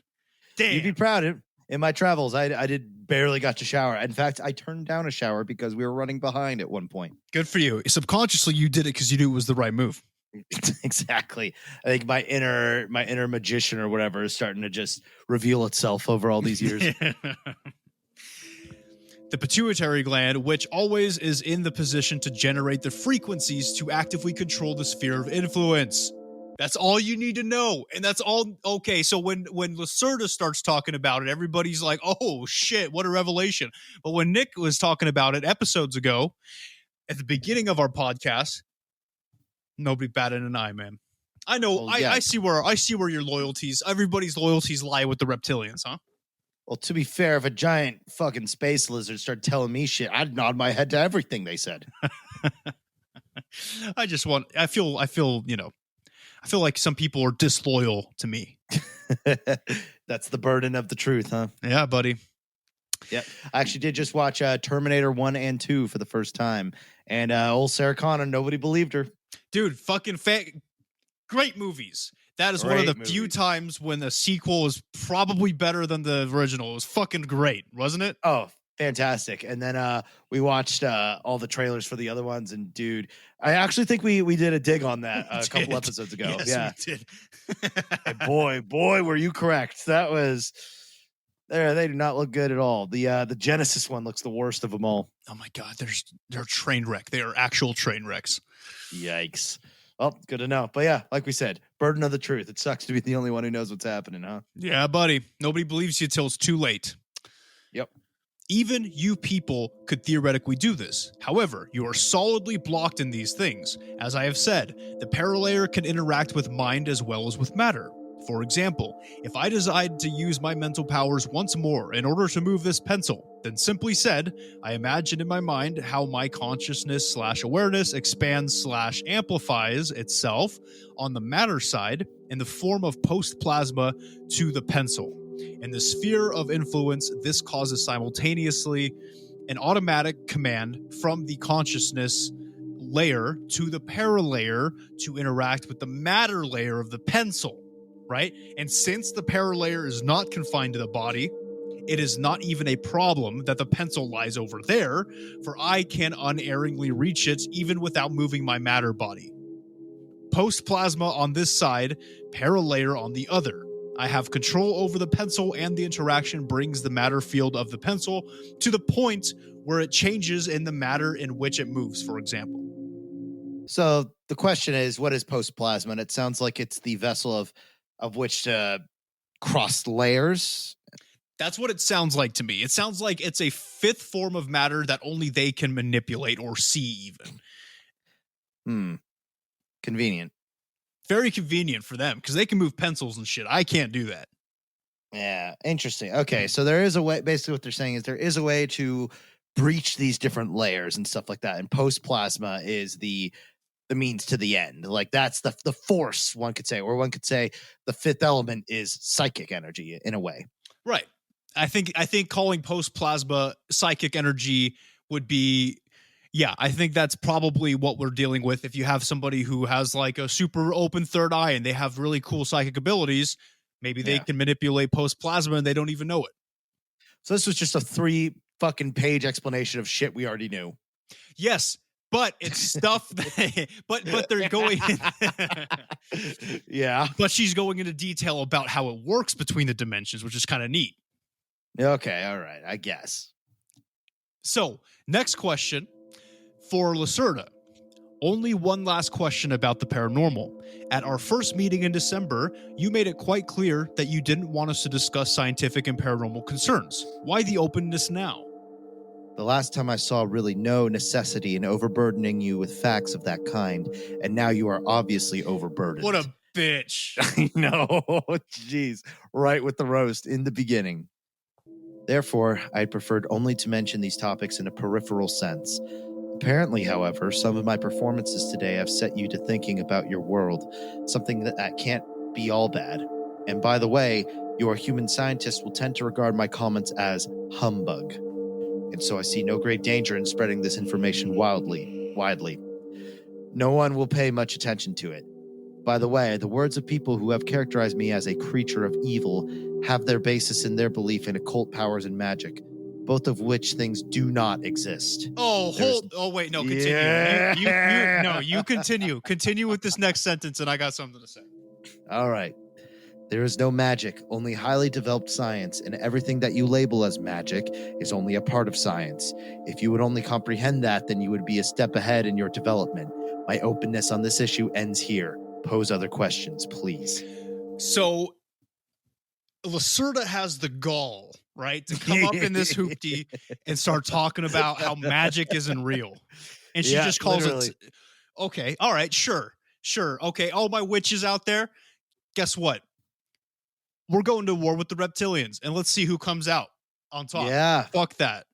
Damn. You'd be proud. In my travels, I did barely got to shower. In fact, I turned down a shower because we were running behind at one point. Good for you. Subconsciously, you did it because you knew it was the right move. Exactly. I think my inner magician or whatever is starting to just reveal itself over all these years. The pituitary gland, which always is in the position to generate the frequencies to actively control the sphere of influence. That's all you need to know. And that's all. Okay, so when Lacerta starts talking about it, everybody's like, oh shit, what a revelation. But when Nick was talking about it episodes ago, at the beginning of our podcast, nobody batted an eye, man. I know. Well, yeah. I see where your loyalties, everybody's loyalties lie with the reptilians, huh? Well, to be fair, if a giant fucking space lizard started telling me shit, I'd nod my head to everything they said. I feel like some people are disloyal to me. That's the burden of the truth, huh? Yeah, buddy. Yeah. I actually did just watch Terminator 1 and 2 for the first time. And old Sarah Connor, nobody believed her. Dude, fucking great movies. That is one of the few times when the sequel is probably better than the original. It was fucking great, wasn't it? Oh, fantastic. And then we watched all the trailers for the other ones. And dude, I actually think we did a dig on that a couple episodes ago. Yes, yeah, we did. And boy, were you correct. That was there. They do not look good at all. The Genesis one looks the worst of them all. Oh my God, they're train wreck. They are actual train wrecks. Yikes. Well, good to know. But yeah, like we said, burden of the truth. It sucks to be the only one who knows what's happening, huh? Yeah, buddy. Nobody believes you till it's too late. Yep. Even you people could theoretically do this. However, you are solidly blocked in these things. As I have said, the paralayer can interact with mind as well as with matter. For example, if I decide to use my mental powers once more in order to move this pencil, then simply said, I imagine in my mind how my consciousness/awareness expands/amplifies itself on the matter side in the form of post-plasma to the pencil. In the sphere of influence, this causes simultaneously an automatic command from the consciousness layer to the paralayer to interact with the matter layer of the pencil, right? And since the paralayer is not confined to the body, it is not even a problem that the pencil lies over there, for I can unerringly reach it even without moving my matter body. Post-plasma on this side, paralayer on the other. I have control over the pencil, and the interaction brings the matter field of the pencil to the point where it changes in the matter in which it moves, for example. So the question is, what is post-plasma? And it sounds like it's the vessel of which to cross layers. That's what it sounds like to me. It sounds like it's a fifth form of matter that only they can manipulate or see even. Convenient. Very convenient for them because they can move pencils and shit. I can't do that. Yeah, interesting. Okay, so there is a way. Basically, what they're saying is there is a way to breach these different layers and stuff like that. And post-plasma is the means to the end. Like that's the force, one could say, or one could say the fifth element is psychic energy in a way. Right. I think calling post-plasma psychic energy would be. Yeah, I think that's probably what we're dealing with. If you have somebody who has like a super open third eye and they have really cool psychic abilities, maybe they can manipulate post-plasma and they don't even know it. So this was just a 3 fucking page explanation of shit we already knew. Yes, but it's stuff that, but they're going yeah. But she's going into detail about how it works between the dimensions, which is kind of neat. Okay, all right, I guess. So, next question. For Lacerta, only one last question about the paranormal. At our first meeting in December, you made it quite clear that you didn't want us to discuss scientific and paranormal concerns. Why the openness now? The last time I saw really no necessity in overburdening you with facts of that kind, and now you are obviously overburdened. What a bitch. I know. Jeez. Right with the roast in the beginning. Therefore, I preferred only to mention these topics in a peripheral sense. Apparently, however, some of my performances today have set you to thinking about your world, something that can't be all bad. And by the way, your human scientists will tend to regard my comments as humbug. And so I see no great danger in spreading this information widely. No one will pay much attention to it. By the way, the words of people who have characterized me as a creature of evil have their basis in their belief in occult powers and magic, both of which things do not exist. Wait, no, continue. Yeah. You continue. Continue with this next sentence, and I got something to say. All right. There is no magic, only highly developed science, and everything that you label as magic is only a part of science. If you would only comprehend that, then you would be a step ahead in your development. My openness on this issue ends here. Pose other questions, please. So, Lacerta has the gall, right, to come up in this hoopty and start talking about how magic isn't real. And she just calls it, okay, all right, sure. Okay, all my witches out there, guess what? We're going to war with the reptilians, and let's see who comes out on top. Yeah. Fuck that.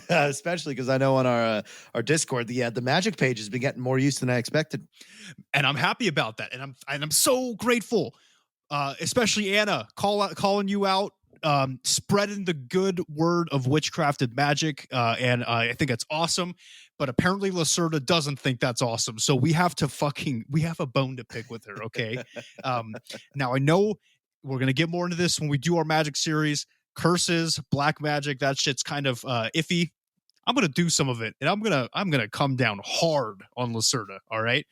Especially because I know on our Discord, the magic page has been getting more use than I expected. And I'm happy about that. And I'm so grateful. Especially Anna calling you out, spreading the good word of witchcraft and magic. And I think that's awesome. But apparently Lacerta doesn't think that's awesome. So we have a bone to pick with her. Okay. Now I know we're going to get more into this when we do our magic series. Curses, black magic, that shit's kind of iffy. I'm going to do some of it, and I'm going to come down hard on Lacerta. All right.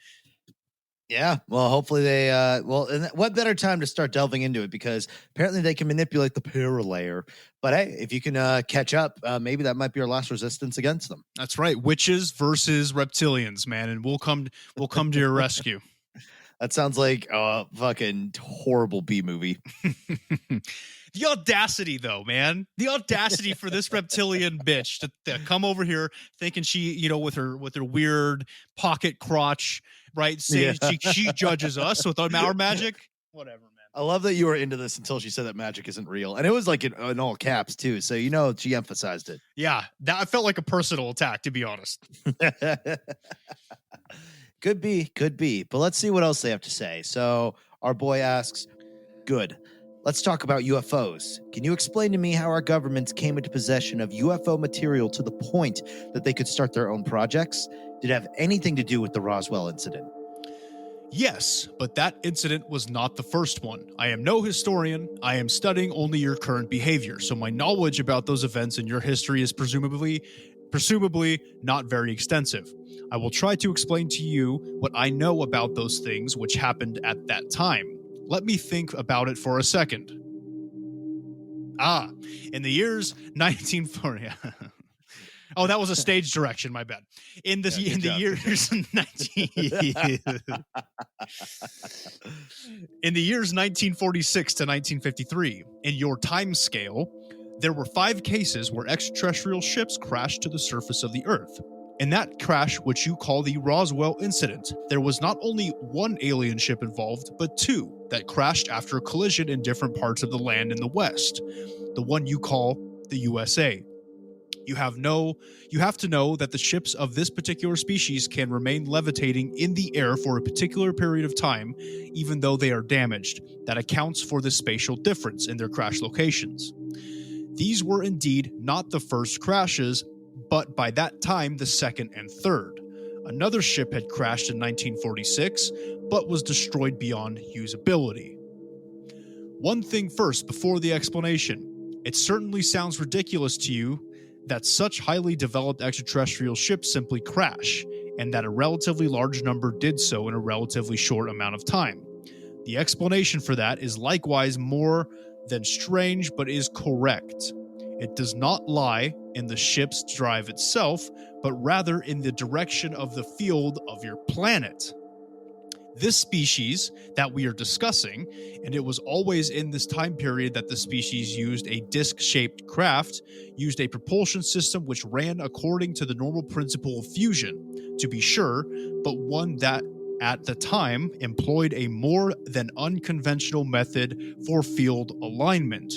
Yeah, well, hopefully they, and what better time to start delving into it, because apparently they can manipulate the paralayer. But hey, if you can catch up, maybe that might be our last resistance against them. That's right, witches versus reptilians, man, and we'll come to your rescue. That sounds like a fucking horrible B movie. The audacity, though, man. The audacity for this reptilian bitch to come over here thinking she, with her weird pocket crotch, right? Saying she judges us with our magic. Whatever, man. I love that you were into this until she said that magic isn't real. And it was like in all caps, too. So, she emphasized it. Yeah, that felt like a personal attack, to be honest. Could be. But let's see what else they have to say. So our boy asks, good. Let's talk about UFOs. Can you explain to me how our governments came into possession of UFO material to the point that they could start their own projects? Did it have anything to do with the Roswell incident? Yes, but that incident was not the first one. I am no historian. I am studying only your current behavior, so my knowledge about those events in your history is presumably not very extensive. I will try to explain to you what I know about those things which happened at that time. Let me think about it for a second. In the years 1940... Oh, that was a stage direction. My bad. In the years 1946 to 1953, in your time scale, there were 5 cases where extraterrestrial ships crashed to the surface of the Earth. In that crash, which you call the Roswell incident, there was not only 1 alien ship involved, but 2 that crashed after a collision in different parts of the land in the West. The one you call the USA. You have to know that the ships of this particular species can remain levitating in the air for a particular period of time, even though they are damaged. That accounts for the spatial difference in their crash locations. These were indeed not the first crashes, but by that time the second and third. Another ship had crashed in 1946, but was destroyed beyond usability. One thing first before the explanation. It certainly sounds ridiculous to you that such highly developed extraterrestrial ships simply crash, and that a relatively large number did so in a relatively short amount of time. The explanation for that is likewise more than strange, but is correct. It does not lie in the ship's drive itself, but rather in the direction of the field of your planet. This species that we are discussing, and it was always in this time period that the species used a disc-shaped craft, used a propulsion system which ran according to the normal principle of fusion, to be sure, but one that at the time employed a more than unconventional method for field alignment.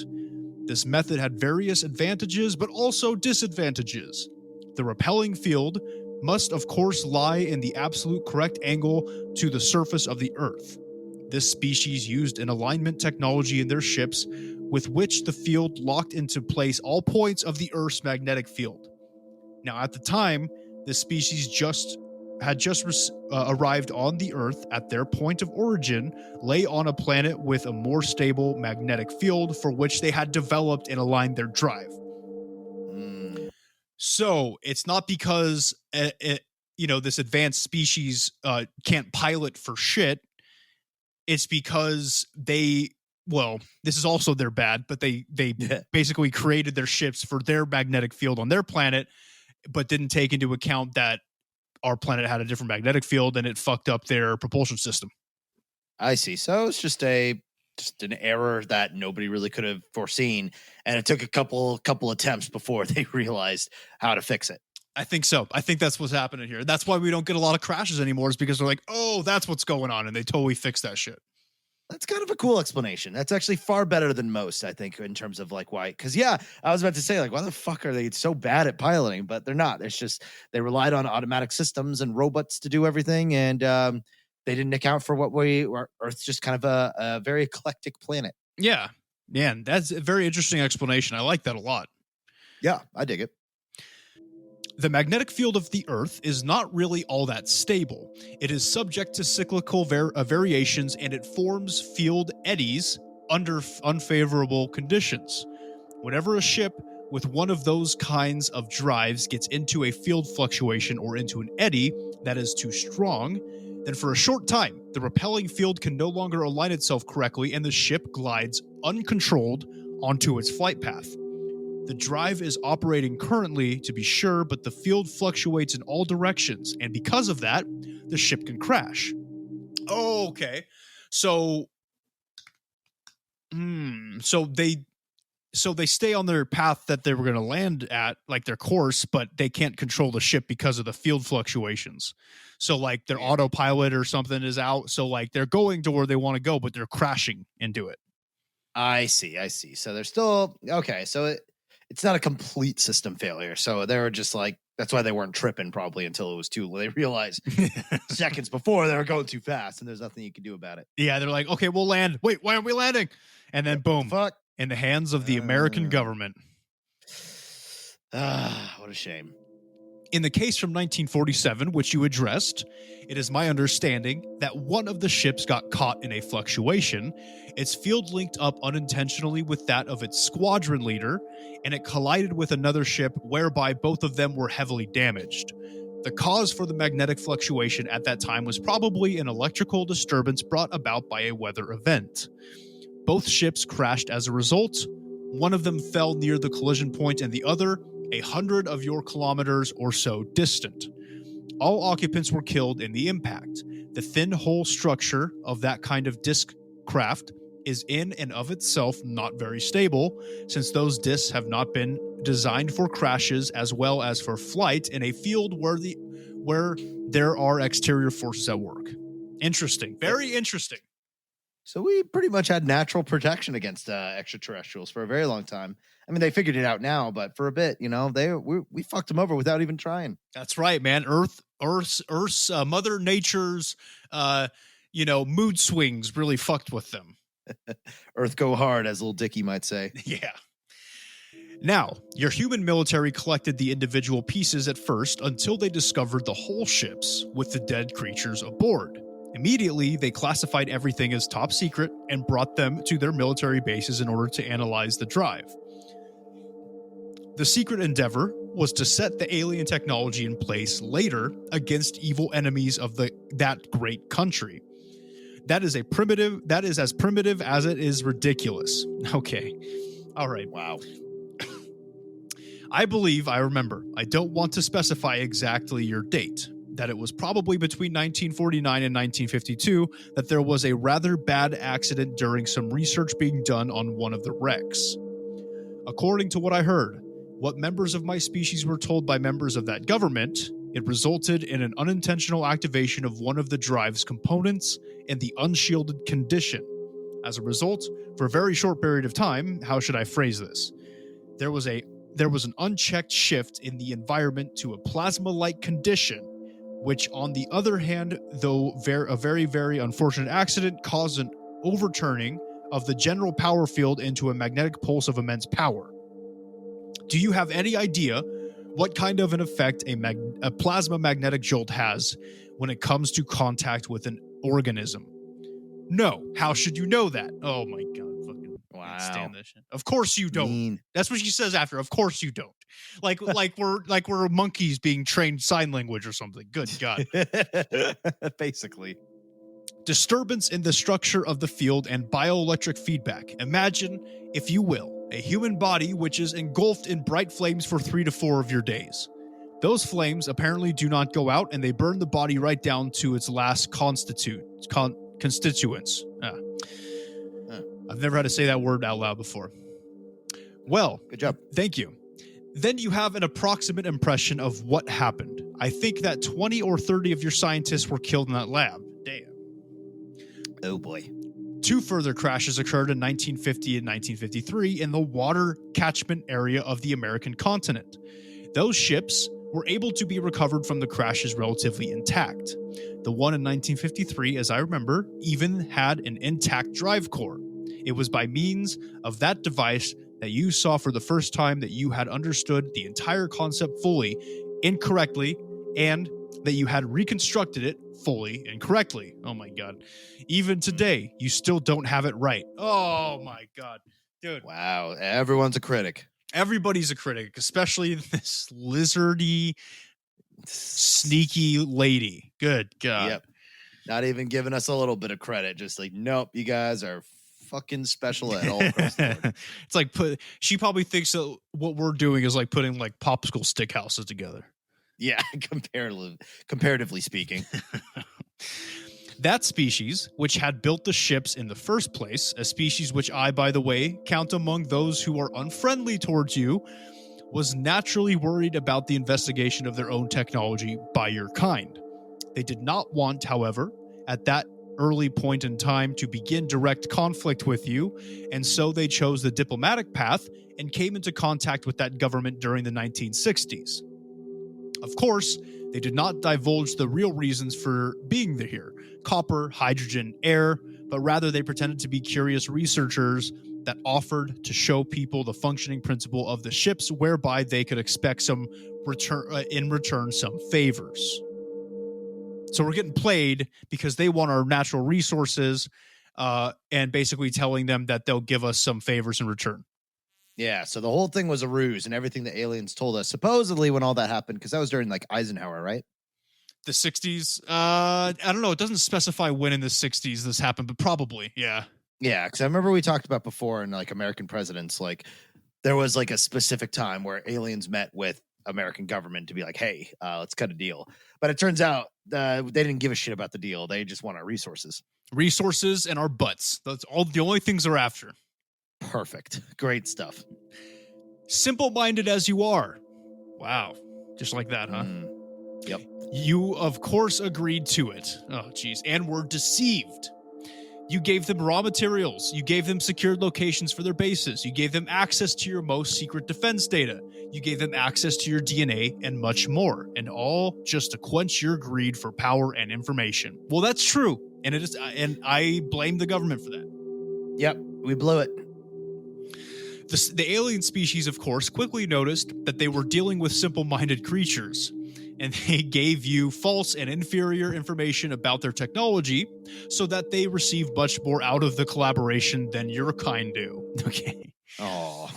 This method had various advantages, but also disadvantages. The repelling field must of course lie in the absolute correct angle to the surface of the Earth. This species used an alignment technology in their ships with which the field locked into place all points of the Earth's magnetic field. Now at the time, this species had arrived on the Earth at their point of origin, lay on a planet with a more stable magnetic field for which they had developed and aligned their drive. So it's not because this advanced species can't pilot for shit. It's because this is also their bad, but they basically created their ships for their magnetic field on their planet, but didn't take into account that our planet had a different magnetic field and it fucked up their propulsion system. I see. So it's just an error that nobody really could have foreseen, and it took a couple attempts before they realized how to fix it. I think so. I think that's what's happening here. That's why we don't get a lot of crashes anymore, is because they're like, oh, that's what's going on, and they totally fixed that shit. That's kind of a cool explanation. That's actually far better than most, I think, in terms of like why. Because I was about to say, like, why the fuck are they so bad at piloting? But they're not. It's just they relied on automatic systems and robots to do everything, and they didn't account for Earth's just kind of a very eclectic planet. Yeah. Man, that's a very interesting explanation. I like that a lot. Yeah, I dig it. The magnetic field of the Earth is not really all that stable. It is subject to cyclical variations, and it forms field eddies under unfavorable conditions. Whenever a ship with one of those kinds of drives gets into a field fluctuation or into an eddy that is too strong, then for a short time, the repelling field can no longer align itself correctly, and the ship glides uncontrolled onto its flight path. The drive is operating currently, to be sure, but the field fluctuates in all directions, and because of that, the ship can crash. Oh, okay. So, so they stay on their path that they were going to land at, like their course, but they can't control the ship because of the field fluctuations. So like their autopilot or something is out. So like they're going to where they want to go, but they're crashing into it. I see. So they're still okay. So it's not a complete system failure. So they were just like, that's why they weren't tripping probably until it was too. They realized seconds before they were going too fast, and there's nothing you can do about it. Yeah, they're like, okay, we'll land. Wait, why aren't we landing? And then boom, Fuck. in the hands of the American government. What a shame. In the case from 1947, which you addressed, it is my understanding that one of the ships got caught in a fluctuation. Its field linked up unintentionally with that of its squadron leader, and it collided with another ship, whereby both of them were heavily damaged. The cause for the magnetic fluctuation at that time was probably an electrical disturbance brought about by a weather event. Both ships crashed as a result. One of them fell near the collision point, and the other 100 of your kilometers or so distant. All occupants were killed in the impact. The thin hull structure of that kind of disc craft is in and of itself not very stable, since those discs have not been designed for crashes as well as for flight in a field where there are exterior forces at work. Interesting. Very interesting. So we pretty much had natural protection against extraterrestrials for a very long time. I mean, they figured it out now, but for a bit, we fucked them over without even trying. That's right, man. Earth's Mother Nature's, mood swings really fucked with them. Earth go hard, as little Dicky might say. Yeah. Now, your human military collected the individual pieces at first until they discovered the whole ships with the dead creatures aboard. Immediately, they classified everything as top secret and brought them to their military bases in order to analyze the drive. The secret endeavor was to set the alien technology in place later against evil enemies of that great country. That is as primitive as it is ridiculous. Okay. All right. Wow. I believe I remember. I don't want to specify exactly your date. That it was probably between 1949 and 1952 that there was a rather bad accident during some research being done on one of the wrecks. According to what I heard, what members of my species were told by members of that government, it resulted in an unintentional activation of one of the drive's components in the unshielded condition. As a result, for a very short period of time, how should I phrase this? There was an unchecked shift in the environment to a plasma-like condition, which on the other hand, though a very, very unfortunate accident, caused an overturning of the general power field into a magnetic pulse of immense power. Do you have any idea what kind of an effect a plasma magnetic jolt has when it comes to contact with an organism? No. How should you know that? Oh my God. Fucking wow. Stand this shit. Of course you don't. That's what she says after. Of course you don't. Like we're monkeys being trained sign language or something. Good God. Basically. Disturbance in the structure of the field and bioelectric feedback. Imagine, if you will, a human body which is engulfed in bright flames for 3 to 4 of your days. Those flames apparently do not go out, and they burn the body right down to its last constituents. I've never had to say that word out loud before. Well, good job. Thank you. Then you have an approximate impression of what happened. I think that 20 or 30 of your scientists were killed in that lab. Damn. Oh boy. 2 further crashes occurred in 1950 and 1953 in the water catchment area of the American continent. Those ships were able to be recovered from the crashes relatively intact. The one in 1953, as I remember, even had an intact drive core. It was by means of that device that you saw for the first time that you had understood the entire concept fully, incorrectly, and that you had reconstructed it fully and correctly. Oh my God. Even today, you still don't have it right. Oh my God. Dude. Wow. Everyone's a critic. Everybody's a critic, especially this lizardy, sneaky lady. Good God. Yep. Not even giving us a little bit of credit. Just like, nope, you guys are fucking special at all across the board. It's like she probably thinks that what we're doing is like putting like popsicle stick houses together. Yeah, comparatively speaking. That species, which had built the ships in the first place, a species which I, by the way, count among those who are unfriendly towards you, was naturally worried about the investigation of their own technology by your kind. They did not want, however, at that early point in time to begin direct conflict with you, and so they chose the diplomatic path and came into contact with that government during the 1960s. Of course, they did not divulge the real reasons for being here, copper, hydrogen, air, but rather they pretended to be curious researchers that offered to show people the functioning principle of the ships, whereby they could expect some in return some favors. So we're getting played because they want our natural resources, and basically telling them that they'll give us some favors in return. Yeah, so the whole thing was a ruse, and everything the aliens told us, supposedly when all that happened, because that was during like Eisenhower, right? The 60s? I don't know. It doesn't specify when in the 60s this happened, but probably, yeah. Yeah, because I remember we talked about before in like American presidents, like there was like a specific time where aliens met with American government to be like, hey, let's cut a deal. But it turns out they didn't give a shit about the deal. They just want our resources. Resources and our butts. That's all the only things they're after. Perfect. Great stuff. Simple-minded as you are. Wow. Just like that, huh? Yep. You, of course, agreed to it. Oh, geez. And were deceived. You gave them raw materials. You gave them secured locations for their bases. You gave them access to your most secret defense data. You gave them access to your DNA and much more. And all just to quench your greed for power and information. Well, that's true. And it is, and I blame the government for that. Yep. We blew it. The alien species, of course, quickly noticed that they were dealing with simple-minded creatures, and they gave you false and inferior information about their technology so that they received much more out of the collaboration than your kind do. Okay. Oh.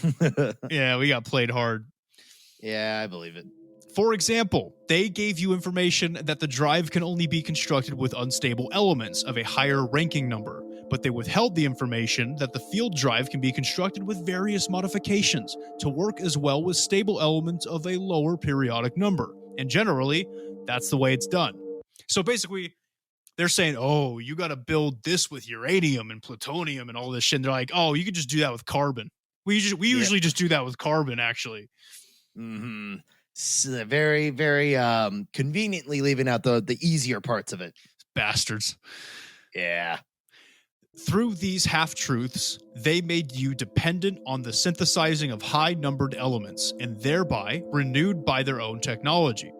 Yeah, we got played hard. Yeah, I believe it. For example, they gave you information that the drive can only be constructed with unstable elements of a higher ranking number, but they withheld the information that the field drive can be constructed with various modifications to work as well with stable elements of a lower periodic number. And generally, that's the way it's done. So basically, they're saying, oh, you got to build this with uranium and plutonium and all this shit. And they're like, oh, you could just do that with carbon. We usually just do that with carbon, actually. Mm-hmm. So very, very conveniently leaving out the easier parts of it. Bastards. Yeah. Through these half-truths, they made you dependent on the synthesizing of high-numbered elements and thereby renewed by their own technology.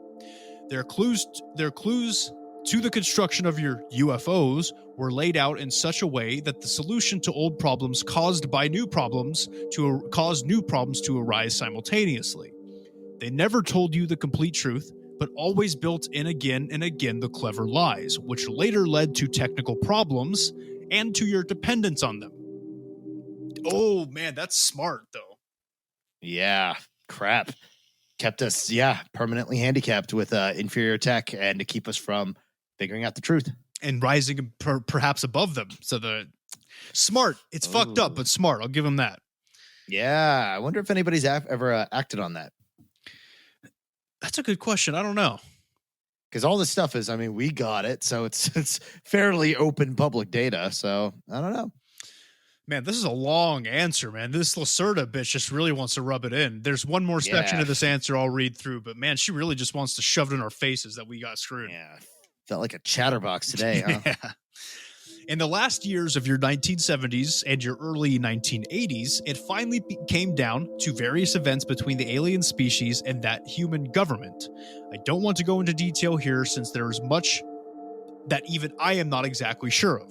Their clues to the construction of your UFOs were laid out in such a way that the solution to old problems caused new problems to arise simultaneously. They never told you the complete truth, but always built in again and again the clever lies, which later led to technical problems and to your dependence on them. Oh, man, that's smart, though. Yeah, crap. Kept us, permanently handicapped with inferior tech and to keep us from figuring out the truth. And rising perhaps above them. So the smart. It's fucked up, but smart. I'll give them that. Yeah, I wonder if anybody's ever acted on that. That's a good question. I don't know. Because all this stuff is, we got it, so it's fairly open public data. So I don't know. Man, this is a long answer, man. This Lacerta bitch just really wants to rub it in. There's one more section of this answer I'll read through, but man, she really just wants to shove it in our faces that we got screwed. Yeah, felt like a chatterbox today, huh? Yeah. In the last years of your 1970s and your early 1980s, it finally came down to various events between the alien species and that human government. I don't want to go into detail here since there is much that even I am not exactly sure of.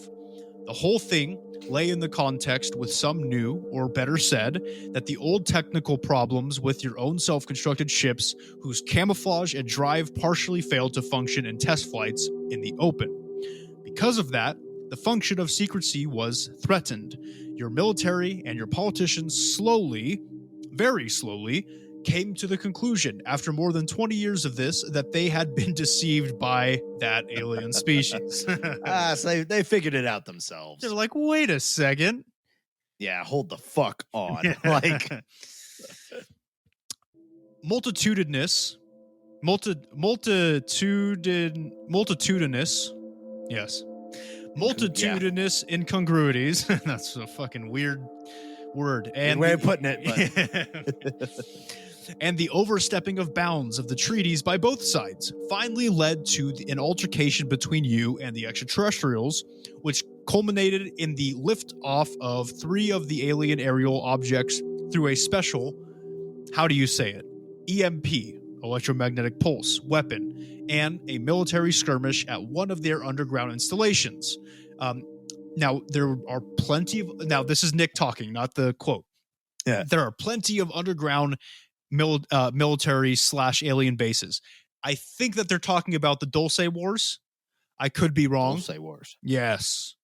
The whole thing lay in the context with some new, or better said, that the old technical problems with your own self-constructed ships whose camouflage and drive partially failed to function in test flights in the open. Because of that, the function of secrecy was threatened. Your military and your politicians slowly, very slowly, came to the conclusion, after more than 20 years of this, that they had been deceived by that alien species. So they figured it out themselves. They're like, wait a second. Yeah, hold the fuck on. Like multitudinous. Yes. Multitudinous incongruities. That's a fucking weird word. And way of putting it, but and the overstepping of bounds of the treaties by both sides finally led to an altercation between you and the extraterrestrials, which culminated in the lift-off of 3 of the alien aerial objects through a special, how do you say it, EMP, electromagnetic pulse, weapon, and a military skirmish at one of their underground installations. Now, there are plenty of... Now, this is Nick talking, not the quote. Yeah. There are plenty of underground military/alien bases. I think that they're talking about the Dulce Wars. I could be wrong. Dulce Wars. Yes.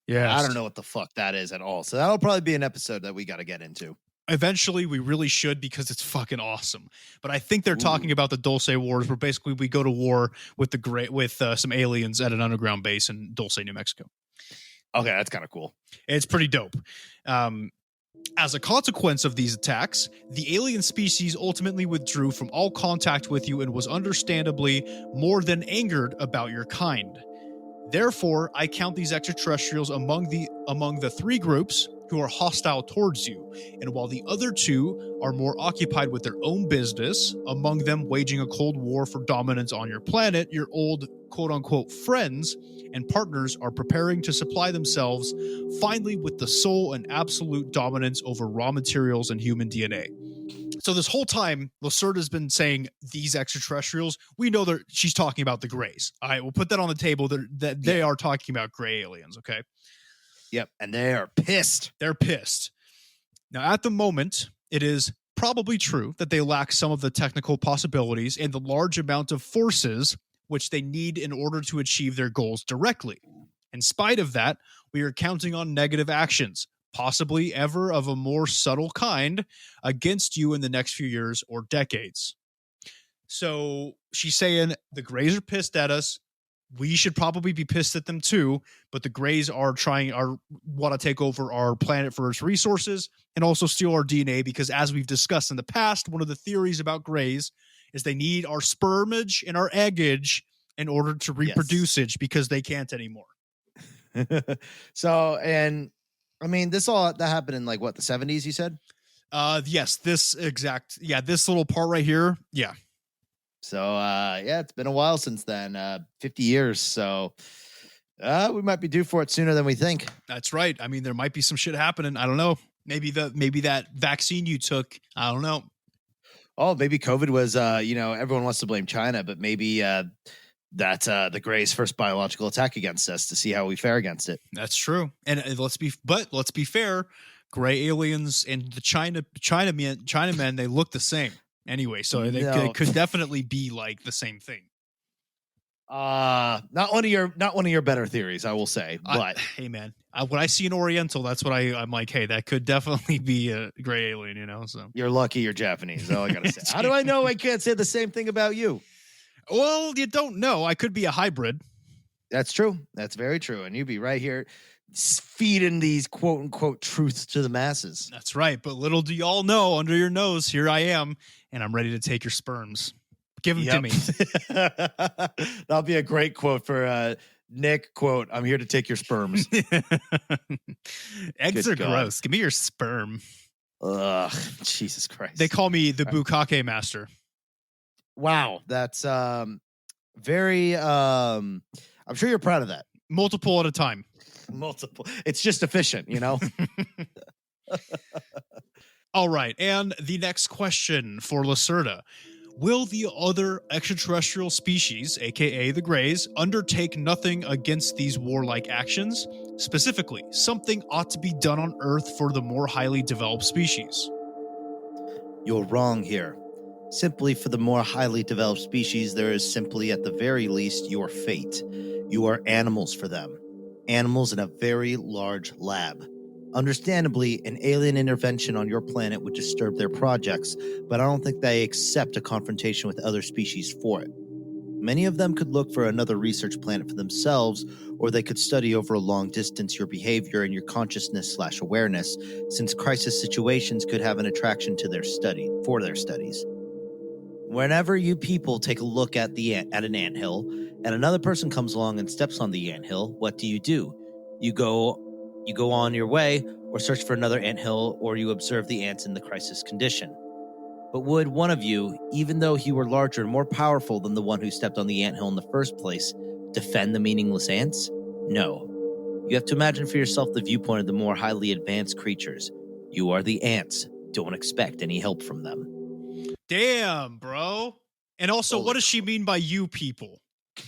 I don't know what the fuck that is at all. So that'll probably be an episode that we got to get into. Eventually, we really should, because it's fucking awesome. But I think they're talking about the Dulce Wars, where basically we go to war with some aliens at an underground base in Dulce, New Mexico. Okay, that's kind of cool. It's pretty dope. As a consequence of these attacks, the alien species ultimately withdrew from all contact with you and was understandably more than angered about your kind. Therefore, I count these extraterrestrials among the 3 groups who are hostile towards you, and while the other 2 are more occupied with their own business, among them waging a cold war for dominance on your planet, your old quote-unquote friends and partners are preparing to supply themselves finally with the sole and absolute dominance over raw materials and human DNA. So this whole time, Lacerta's been saying these extraterrestrials. We know that she's talking about the Greys. All right, we'll put that on the table. That they are talking about gray aliens, okay? Yep, and they are pissed. They're pissed. Now, at the moment, it is probably true that they lack some of the technical possibilities and the large amount of forces which they need in order to achieve their goals directly. In spite of that, we are counting on negative actions, possibly ever of a more subtle kind, against you in the next few years or decades. So she's saying the Greys are pissed at us. We should probably be pissed at them too, but the Greys want to take over our planet for its resources and also steal our DNA, because as we've discussed in the past, one of the theories about Greys is they need our spermage and our eggage in order to reproduce it, because they can't anymore. So, and I mean, that happened in like what, the 70s, you said? Yes, this little part right here. Yeah. So, it's been a while since then, 50 years. So, we might be due for it sooner than we think. That's right. I mean, there might be some shit happening. I don't know. Maybe that vaccine you took, I don't know. Oh, maybe COVID was, everyone wants to blame China, but maybe that's the Greys' first biological attack against us, to see how we fare against it. That's true. And let's be fair. Gray aliens and the Chinamen, they look the same anyway. So they could definitely be like the same thing. Not one of your better theories, I will say. But hey, man, when I see an Oriental, that's what I'm like. Hey, that could definitely be a gray alien, So you're lucky you're Japanese. All I gotta say. How do I know I can't say the same thing about you? Well, you don't know. I could be a hybrid. That's true. That's very true. And you'd be right here feeding these quote unquote truths to the masses. That's right. But little do y'all know, under your nose, here I am, and I'm ready to take your sperms. Give them to me. That'll be a great quote for Nick. Quote, I'm here to take your sperms. Eggs are gross. Give me your sperm. Ugh, Jesus Christ. They call me the bukkake master. Wow. That's very I'm sure you're proud of that. Multiple at a time. Multiple. It's just efficient, All right. And the next question for Lacerta. Will the other extraterrestrial species, aka the Greys, undertake nothing against these warlike actions? Specifically, something ought to be done on Earth for the more highly developed species. You're wrong here. Simply for the more highly developed species, there is simply, at the very least, your fate. You are animals for them. Animals in a very large lab. Understandably, an alien intervention on your planet would disturb their projects, but I don't think they accept a confrontation with other species for it. Many of them could look for another research planet for themselves, or they could study over a long distance your behavior and your consciousness/awareness, since crisis situations could have an attraction to their studies. Whenever you people take a look at an anthill, and another person comes along and steps on the anthill, what do? You go on your way, or search for another anthill, or you observe the ants in the crisis condition. But would one of you, even though he were larger and more powerful than the one who stepped on the anthill in the first place, defend the meaningless ants? No. You have to imagine for yourself the viewpoint of the more highly advanced creatures. You are the ants. Don't expect any help from them. Damn, bro. And also, Holy what does she mean by you people?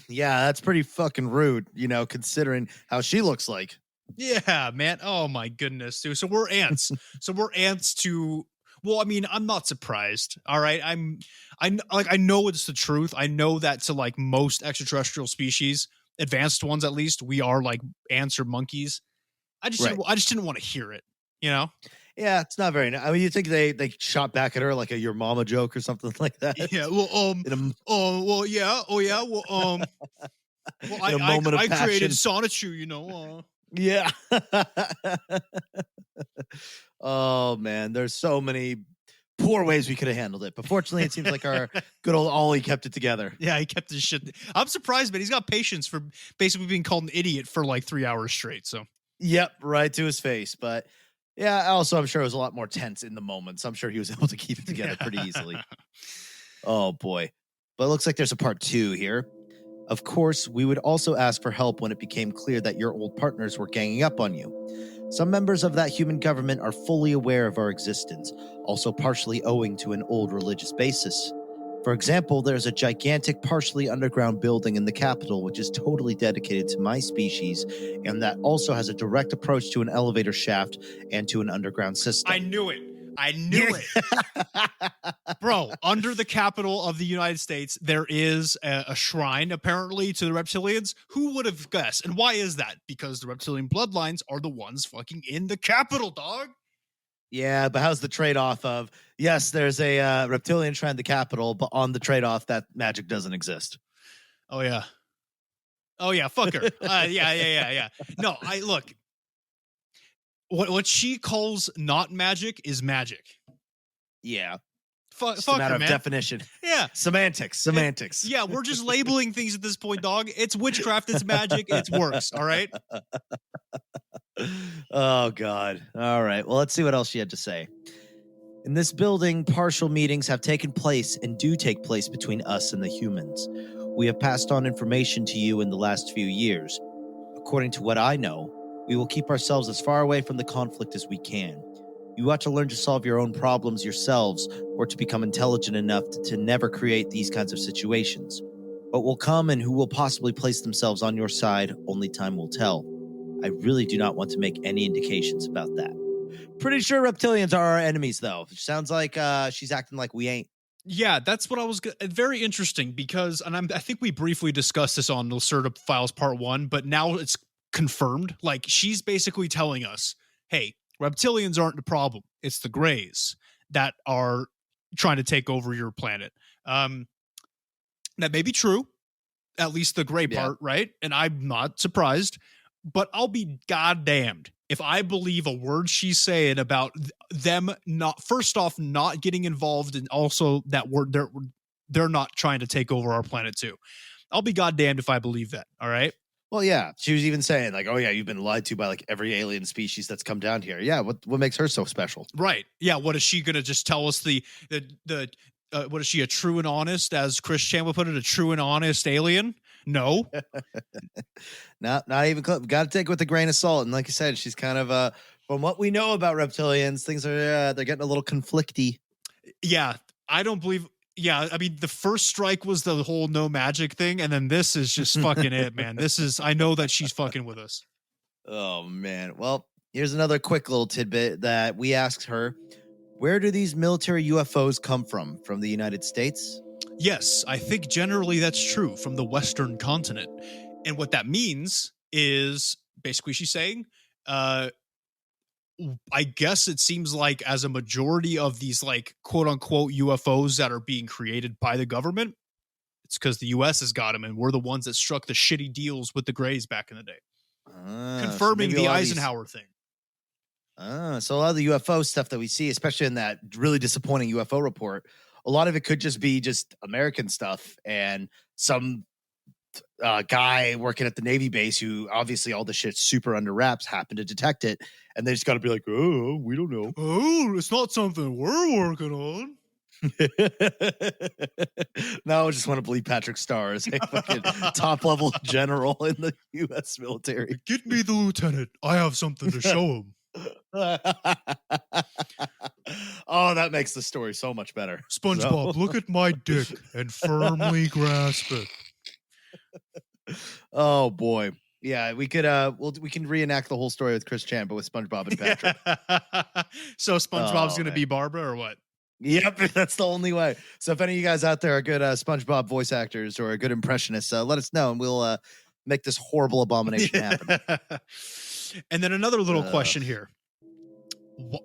Yeah, that's pretty fucking rude, considering how she looks like. Yeah, man. Oh my goodness, dude. So we're ants. Well, I mean, I'm not surprised. All right. I know it's the truth. I know that to like most extraterrestrial species, advanced ones at least, we are like ants or monkeys. I just didn't want to hear it, you know? Yeah, it's not very nice. I mean, you think they shot back at her like a your mama joke or something like that? Yeah, well, yeah, well, I created Sonichu, Yeah. Oh man, there's so many poor ways we could have handled it, but fortunately, it seems like our good old Ollie kept it together. Yeah, he kept his shit. I'm surprised, but he's got patience for basically being called an idiot for like 3 hours straight. So, yep, right to his face. But yeah, also, I'm sure it was a lot more tense in the moment, so I'm sure he was able to keep it together pretty easily. Oh boy, but it looks like there's a part 2 here. Of course, we would also ask for help when it became clear that your old partners were ganging up on you. Some members of that human government are fully aware of our existence, also partially owing to an old religious basis. For example, there's a gigantic partially underground building in the capital which is totally dedicated to my species, and that also has a direct approach to an elevator shaft and to an underground system. I knew it. Bro, under the capital of the United States, there is a shrine, apparently, to the reptilians. Who would have guessed? And why is that? Because the reptilian bloodlines are the ones fucking in the capital, dog. Yeah, but how's the trade-off of, yes, there's a reptilian shrine in the capital, but on the trade-off, that magic doesn't exist. Oh, yeah. Fuck her. Yeah. No, look. What she calls not magic is magic. Yeah. Fuck a matter her, of man. Definition. Yeah. Semantics. Yeah, we're just labeling things at this point, dog. It's witchcraft, it's magic, it works, all right? Oh, God. All right. Well, let's see what else she had to say. In this building, partial meetings have taken place and do take place between us and the humans. We have passed on information to you in the last few years. According to what I know, we will keep ourselves as far away from the conflict as we can. You ought to learn to solve your own problems yourselves, or to become intelligent enough to never create these kinds of situations. What will come and who will possibly place themselves on your side, only time will tell. I really do not want to make any indications about that. Pretty sure reptilians are our enemies, though. Sounds like she's acting like we ain't. Yeah, that's what I was. Very interesting because, and I think we briefly discussed this on Lacerta Files Part 1, but now it's confirmed. Like, she's basically telling us, hey, reptilians aren't the problem. It's the Greys that are trying to take over your planet. That may be true, at least the Grey part, right? And I'm not surprised, but I'll be goddamned if I believe a word she's saying about them not, first off, not getting involved, and also that they're not trying to take over our planet too. I'll be goddamned if I believe that. All right. Well, yeah, she was even saying like, "Oh yeah, you've been lied to by like every alien species that's come down here." Yeah, what makes her so special? Right. Yeah. What is she gonna just tell us what is she, a true and honest, as Chris Chan would put it, a true and honest alien? No. Not even close. Got to take it with a grain of salt. And like I said, she's kind of from what we know about reptilians, things are they're getting a little conflicty. Yeah, I don't believe. Yeah, I mean, the first strike was the whole no magic thing, and then this is just fucking it, man. I know that she's fucking with us. Oh, man. Well, here's another quick little tidbit that we asked her. Where do these military UFOs come from? From the United States? Yes, I think generally that's true, from the Western continent. And what that means is, basically she's saying, I guess it seems like as a majority of these like quote unquote UFOs that are being created by the government, it's because the US has got them and we're the ones that struck the shitty deals with the Greys back in the day. Confirming the Eisenhower thing. So a lot of the UFO stuff that we see, especially in that really disappointing UFO report, a lot of it could just be just American stuff and some guy working at the Navy base who obviously all the shit's super under wraps happened to detect it, and they just got to be like, oh, we don't know. Oh, it's not something we're working on. No, I just want to believe Patrick Starr is a fucking top level general in the U.S. military. Get me the lieutenant. I have something to show him. Oh, that makes the story so much better. SpongeBob, look at my dick and firmly grasp it. Oh boy. Yeah, we could we can reenact the whole story with Chris Chan, but with SpongeBob and Patrick. So SpongeBob's Oh, gonna man. be Barbara or what? Yep, that's the only way. So if any of you guys out there are good SpongeBob voice actors or good impressionists, let us know and we'll make this horrible abomination happen. And then another little question here.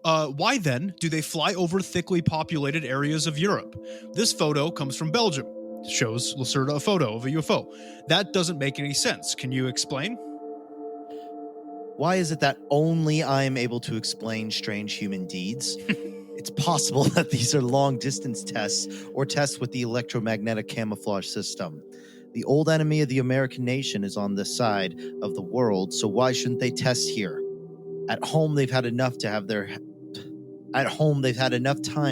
Why then do they fly over thickly populated areas of Europe? This photo comes from Belgium. Shows Lacerta a photo of a UFO. That doesn't make any sense. Can you explain? Why is it that only I am able to explain strange human deeds? It's possible that these are long distance tests or tests with the electromagnetic camouflage system. The old enemy of the American nation is on this side of the world, so why shouldn't they test here? At home, they've had enough time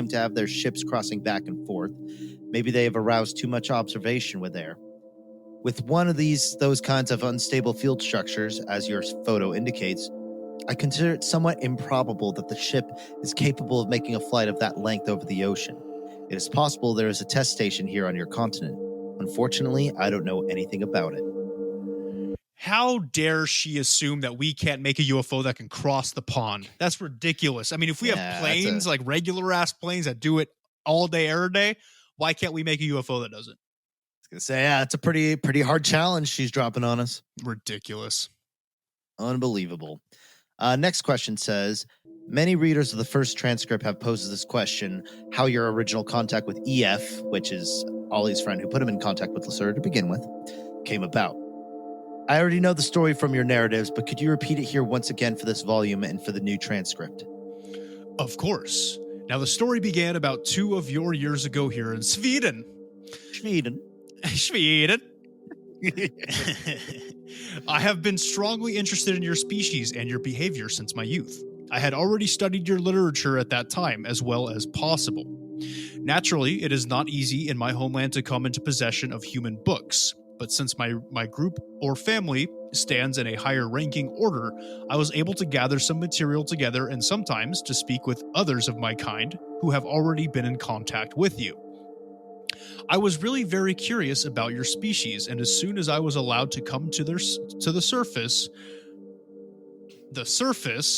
to have their ships crossing back and forth. Maybe they have aroused too much observation with one of those kinds of unstable field structures, as your photo indicates. I consider it somewhat improbable that the ship is capable of making a flight of that length over the ocean. It is possible there is a test station here on your continent. Unfortunately, I don't know anything about it. How dare she assume that we can't make a UFO that can cross the pond? That's ridiculous. I mean, if we have planes, like regular ass planes that do it all day, every day, why can't we make a UFO that does it? I was gonna say, yeah, it's a pretty hard challenge she's dropping on us. Ridiculous. Unbelievable. Next question says, many readers of the first transcript have posed this question, how your original contact with EF, which is Ollie's friend who put him in contact with Lacerta to begin with, came about. I already know the story from your narratives, but could you repeat it here once again for this volume and for the new transcript? Of course. Now, the story began about 2 of your years ago here in Sweden. Sweden. I have been strongly interested in your species and your behavior since my youth. I had already studied your literature at that time as well as possible. Naturally, it is not easy in my homeland to come into possession of human books, but since my group or family stands in a higher ranking order, I was able to gather some material together and sometimes to speak with others of my kind who have already been in contact with you. I was really very curious about your species, and as soon as I was allowed to come to the surface,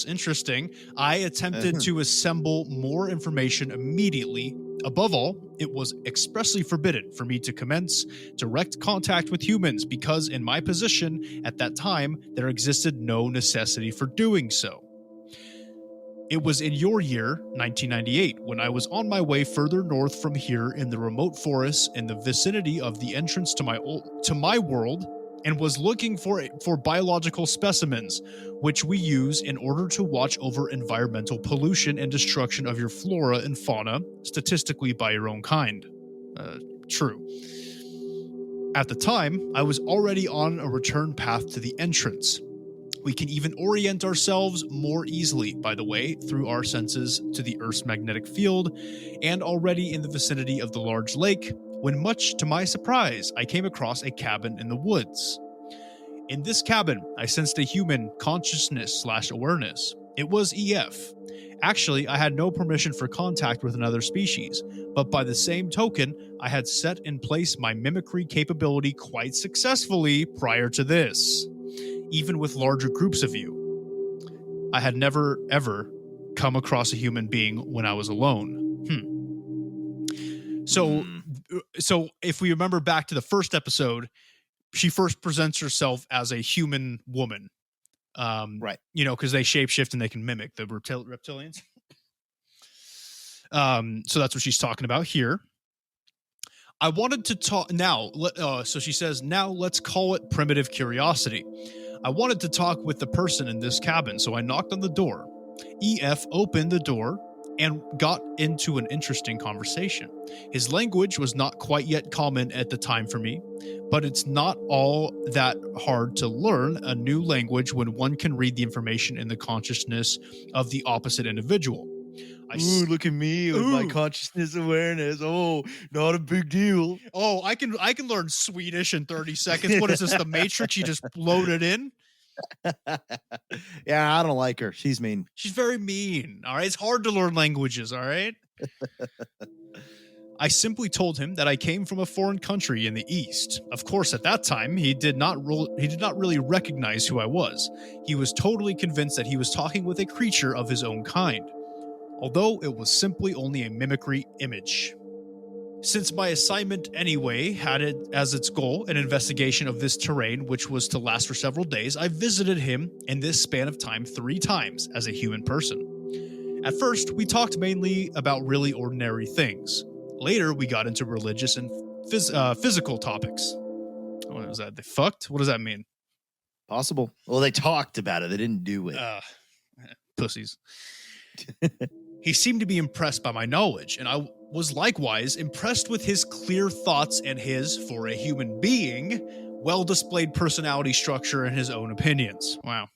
interesting, I attempted to assemble more information immediately. Above all, it was expressly forbidden for me to commence direct contact with humans because in my position at that time, there existed no necessity for doing so. It was in your year, 1998, when I was on my way further north from here in the remote forests in the vicinity of the entrance to my world and was looking for biological specimens, which we use in order to watch over environmental pollution and destruction of your flora and fauna, statistically by your own kind. True. At the time, I was already on a return path to the entrance. We can even orient ourselves more easily, by the way, through our senses to the Earth's magnetic field, and already in the vicinity of the large lake, when much to my surprise, I came across a cabin in the woods. In this cabin, I sensed a human consciousness/awareness. It was EF. Actually, I had no permission for contact with another species, but by the same token, I had set in place my mimicry capability quite successfully prior to this, even with larger groups of you. I had never, ever come across a human being when I was alone. So if we remember back to the first episode, she first presents herself as a human woman. Right. You know, because they shapeshift and they can mimic the reptilians. So that's what she's talking about here. I wanted to talk now. So she says, now let's call it primitive curiosity. I wanted to talk with the person in this cabin, so I knocked on the door. EF opened the door and got into an interesting conversation. His language was not quite yet common at the time for me, but it's not all that hard to learn a new language when one can read the information in the consciousness of the opposite individual. Ooh, look at me with my consciousness awareness. Oh, not a big deal. Oh, I can learn Swedish in 30 seconds. What is this, the Matrix? You just loaded in? Yeah, I don't like her. She's mean. She's very mean. All right. It's hard to learn languages. All right. I simply told him that I came from a foreign country in the East. Of course, at that time, he did not really recognize who I was. He was totally convinced that he was talking with a creature of his own kind, although it was simply only a mimicry image. Since my assignment anyway had it as its goal an investigation of this terrain, which was to last for several days, I visited him in this span of time 3 times as a human person. At first, we talked mainly about really ordinary things. Later, we got into religious and physical topics. What was that? They fucked? What does that mean? Possible. Well, they talked about it. They didn't do it. Pussies. He seemed to be impressed by my knowledge, and I was likewise impressed with his clear thoughts and his, for a human being, well-displayed personality structure and his own opinions. Wow.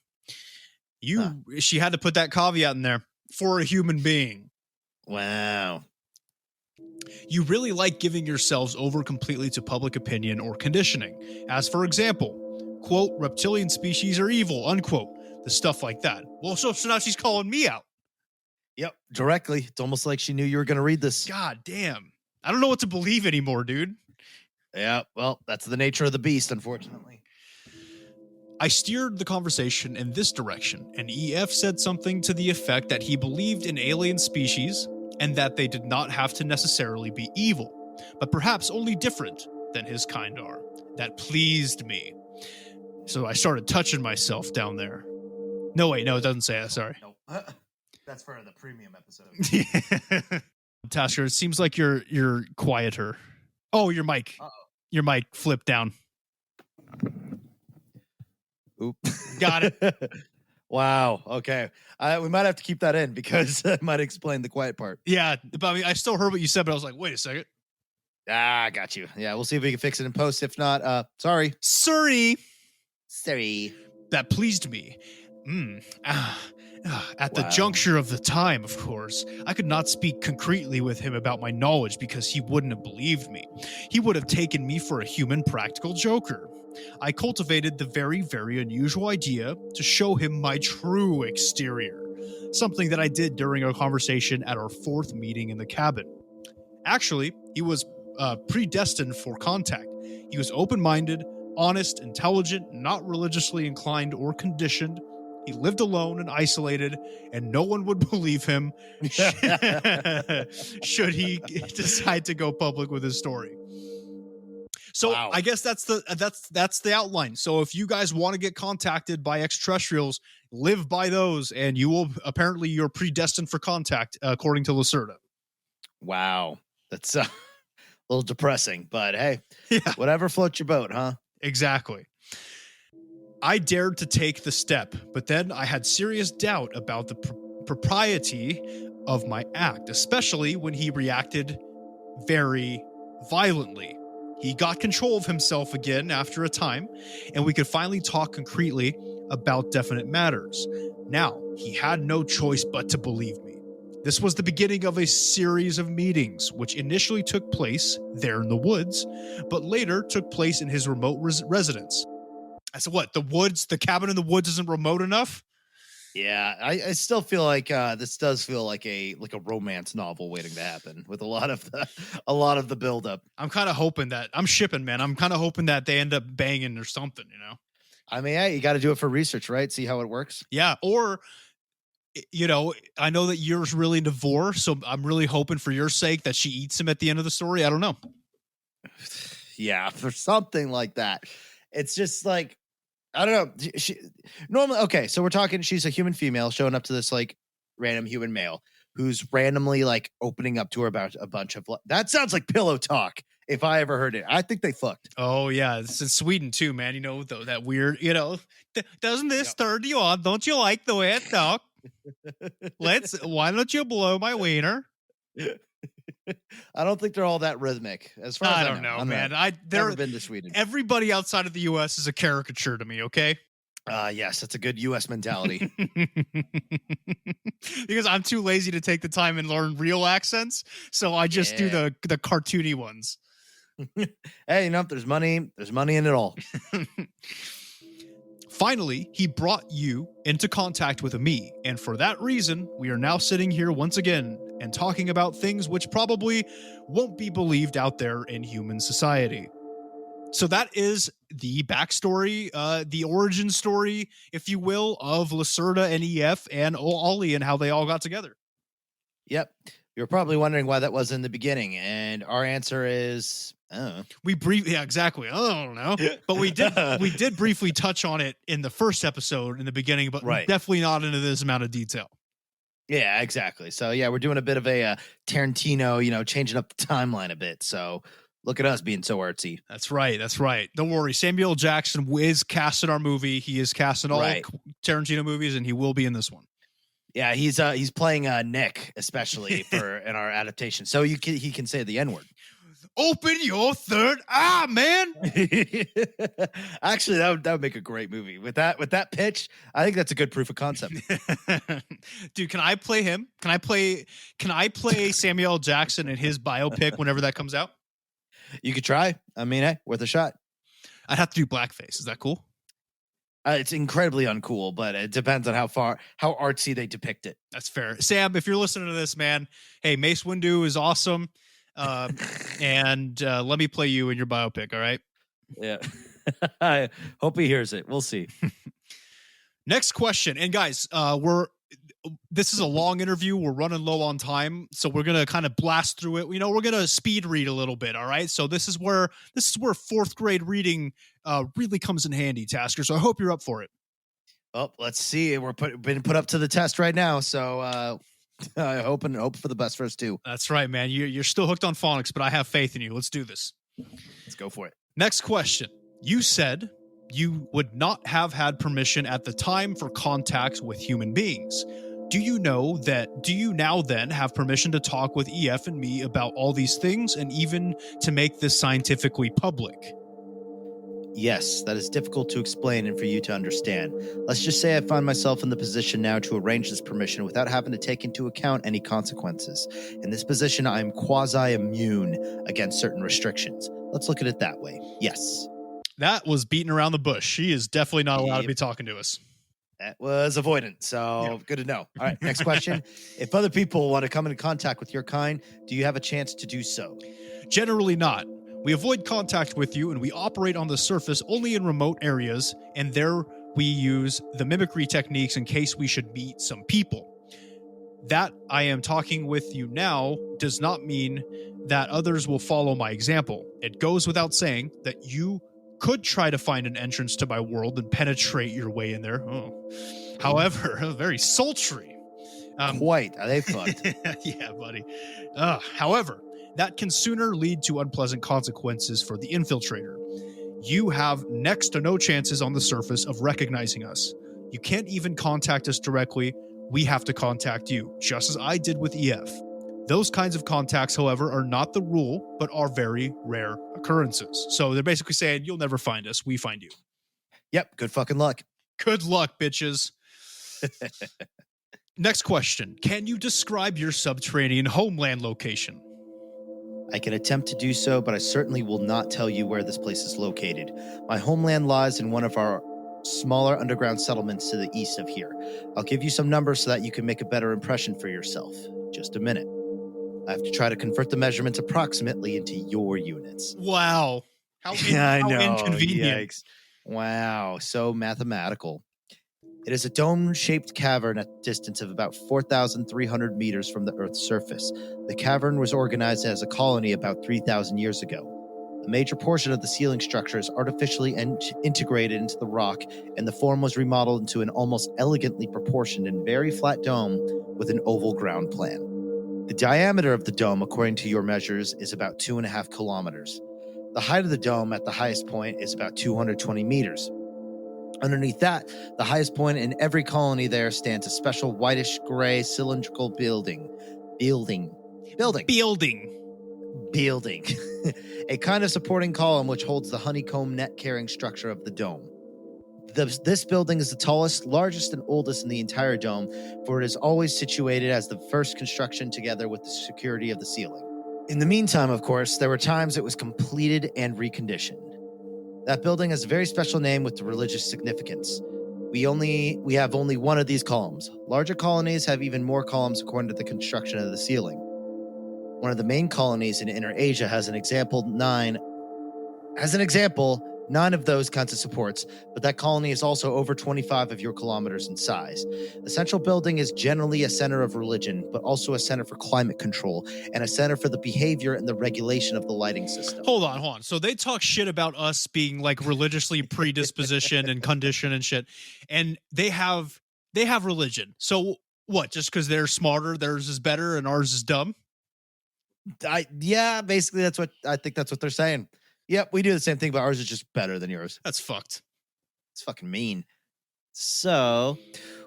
She had to put that caveat in there. For a human being. Wow. You really like giving yourselves over completely to public opinion or conditioning. As for example, quote, reptilian species are evil, unquote. The stuff like that. Well, so now she's calling me out. Yep, directly. It's almost like she knew you were going to read this. God damn. I don't know what to believe anymore, dude. Yeah, well, that's the nature of the beast, unfortunately. I steered the conversation in this direction, and EF said something to the effect that he believed in alien species and that they did not have to necessarily be evil, but perhaps only different than his kind are. That pleased me. So I started touching myself down there. No, wait, no, it doesn't say that. Sorry. Nope. That's for the premium episode. Tasker, it seems like you're quieter. Oh, your mic. Uh-oh. Your mic flipped down. Oop. Got it. Wow. Okay. We might have to keep that in because I might explain the quiet part. Yeah, but I mean, I still heard what you said, but I was like, wait a second. I got you. Yeah, we'll see if we can fix it in post. If not, sorry. Sorry. That pleased me. At the juncture of the time, of course, I could not speak concretely with him about my knowledge because he wouldn't have believed me. He would have taken me for a human practical joker. I cultivated the very, very unusual idea to show him my true exterior, something that I did during our conversation at our 4th meeting in the cabin. Actually, he was predestined for contact. He was open-minded, honest, intelligent, not religiously inclined or conditioned. He lived alone and isolated, and no one would believe him should he decide to go public with his story. So wow. I guess that's the outline. So if you guys want to get contacted by extraterrestrials, live by those, and you're predestined for contact, according to Lacerta. Wow, that's a little depressing, but hey, whatever floats your boat, huh? Exactly. I dared to take the step, but then I had serious doubt about the propriety of my act, especially when he reacted very violently. He got control of himself again after a time, and we could finally talk concretely about definite matters. Now, he had no choice but to believe me. This was the beginning of a series of meetings, which initially took place there in the woods, but later took place in his remote residence. I said, what, the woods, the cabin in the woods isn't remote enough? Yeah, I still feel like this does feel like a romance novel waiting to happen with a lot of the buildup. I'm kind of hoping that I'm shipping, man. I'm kind of hoping that they end up banging or something, you know? I mean, hey, you got to do it for research, right? See how it works. Yeah. Or, you know, I know that yours really into vor, so I'm really hoping for your sake that she eats him at the end of the story. I don't know. Yeah, for something like that. It's just like, I don't know. She normally, okay, so we're talking, she's a human female showing up to this like random human male who's randomly like opening up to her about a bunch of, that sounds like pillow talk if I ever heard it. I think they fucked. Oh yeah. It's in Sweden too, man. You know, that weird, you know, doesn't this turn you on? Don't you like the way I talk? Why don't you blow my wiener? I don't think they're all that rhythmic. As far as I I don't know, man. Never They're been to Sweden. everybody outside of the U.S. is a caricature to me. Okay. Yes, that's a good U.S. mentality. Because I'm too lazy to take the time and learn real accents, so I just do the cartoony ones. Hey, you know, if there's money in it all. Finally, he brought you into contact with me, and for that reason, we are now sitting here once again and talking about things which probably won't be believed out there in human society. So that is the backstory, the origin story, if you will, of Lacerta and EF and Ollie and how they all got together. Yep. You're probably wondering why that was in the beginning, and our answer is exactly. I don't know, but we did briefly touch on it in the first episode in the beginning, but definitely not into this amount of detail. Yeah, exactly. So yeah, we're doing a bit of a Tarantino, you know, changing up the timeline a bit. So look at us being so artsy. That's right. That's right. Don't worry. Samuel L. Jackson is cast in our movie. He is cast in all Tarantino movies, and he will be in this one. Yeah, he's playing Nick, especially in our adaptation. So he can say the N-word. Open your third eye, man. Actually, that would make a great movie. With that pitch, I think that's a good proof of concept. Dude, can I play him? Can I play Samuel L. Jackson in his biopic whenever that comes out? You could try. I mean, hey, worth a shot. I'd have to do blackface. Is that cool? It's incredibly uncool, but it depends on how artsy they depict it. That's fair. Sam, if you're listening to this, man, hey, Mace Windu is awesome. And let me play you in your biopic, all right? Yeah. I hope he hears it. We'll see. Next question. And guys, this is a long interview. We're running low on time, so we're gonna kind of blast through it. You know, we're gonna speed read a little bit, all right? So this is where fourth grade reading really comes in handy, Tasker. So I hope you're up for it. Oh, let's see. We're been put up to the test right now, so I hope for the best for us too. That's right, man. You're still hooked on phonics, but I have faith in you. Let's do this. Let's go for it. Next question. You said you would not have had permission at the time for contact with human beings. Do you now then have permission to talk with EF and me about all these things and even to make this scientifically public? Yes, that is difficult to explain and for you to understand. Let's just say I find myself in the position now to arrange this permission without having to take into account any consequences. In this position, I am quasi-immune against certain restrictions. Let's look at it that way. Yes. That was beating around the bush. She is definitely not allowed to be talking to us. That was avoidant, so good to know. All right, next question. If other people want to come into contact with your kind, do you have a chance to do so? Generally not. We avoid contact with you, and we operate on the surface only in remote areas, and there we use the mimicry techniques in case we should meet some people. That I am talking with you now does not mean that others will follow my example. It goes without saying that you could try to find an entrance to my world and penetrate your way in there. However, very sultry. Quite. Are they fucked? Yeah, buddy. However, that can sooner lead to unpleasant consequences for the infiltrator. You have next to no chances on the surface of recognizing us. You can't even contact us directly. We have to contact you, just as I did with EF. Those kinds of contacts, however, are not the rule, but are very rare occurrences. So they're basically saying, you'll never find us. We find you. Yep. Good fucking luck. Good luck, bitches. Next question. Can you describe your subterranean homeland location? I can attempt to do so, but I certainly will not tell you where this place is located. My homeland lies in one of our smaller underground settlements to the east of here. I'll give you some numbers so that you can make a better impression for yourself. Just a minute. I have to try to convert the measurements approximately into your units. Wow. How inconvenient. Yikes. Wow. So mathematical. It is a dome-shaped cavern at a distance of about 4,300 meters from the Earth's surface. The cavern was organized as a colony about 3,000 years ago. A major portion of the ceiling structure is artificially integrated into the rock, and the form was remodeled into an almost elegantly proportioned and very flat dome with an oval ground plan. The diameter of the dome, according to your measures, is about 2.5 kilometers. The height of the dome at the highest point is about 220 meters. Underneath that, the highest point in every colony there stands a special whitish gray cylindrical building. A kind of supporting column which holds the honeycomb net carrying structure of the dome. This building is the tallest, largest, and oldest in the entire dome, for it is always situated as the first construction together with the security of the ceiling. In the meantime, of course, there were times it was completed and reconditioned. That building has a very special name with the religious significance. We have only one of these columns. Larger colonies have even more columns according to the construction of the ceiling. One of the main colonies in Inner Asia has an example, 9 of those kinds of supports, but that colony is also over 25 of your kilometers in size. The central building is generally a center of religion, but also a center for climate control and a center for the behavior and the regulation of the lighting system. Hold on. So they talk shit about us being like religiously predispositioned and conditioned and shit, and they have religion. So what? Just because they're smarter, theirs is better and ours is dumb? Basically that's what they're saying. Yep, we do the same thing, but ours is just better than yours. That's fucked. It's fucking mean. So,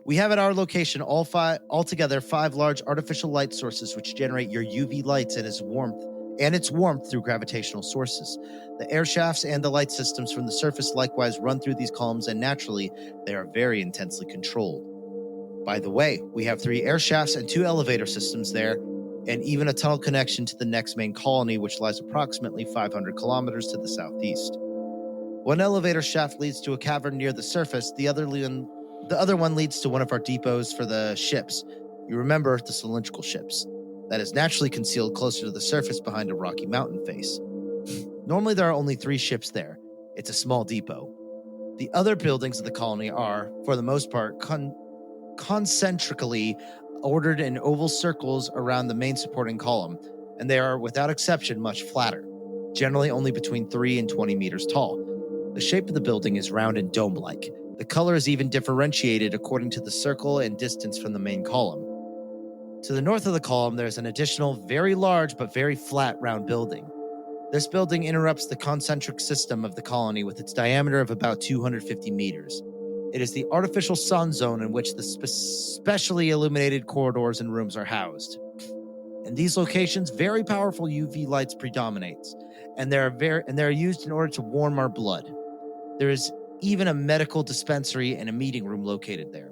we have at our location altogether 5 large artificial light sources which generate your UV lights and its warmth through gravitational sources. The air shafts and the light systems from the surface likewise run through these columns, and naturally, they are very intensely controlled. By the way, we have 3 air shafts and 2 elevator systems there, and even a tunnel connection to the next main colony, which lies approximately 500 kilometers to the southeast. One elevator shaft leads to a cavern near the surface. The other one leads to one of our depots for the ships. You remember the cylindrical ships. That is naturally concealed closer to the surface behind a rocky mountain face. Normally there are only 3 ships there. It's a small depot. The other buildings of the colony are, for the most part, concentrically ordered in oval circles around the main supporting column, and they are, without exception, much flatter, generally only between 3 and 20 meters tall. The shape of the building is round and dome-like. The color is even differentiated according to the circle and distance from the main column. To the north of the column, there's an additional, very large but very flat round building. This building interrupts the concentric system of the colony with its diameter of about 250 meters. It is the artificial sun zone in which the specially illuminated corridors and rooms are housed. In these locations, very powerful UV lights predominates, and they are used in order to warm our blood. There is even a medical dispensary and a meeting room located there.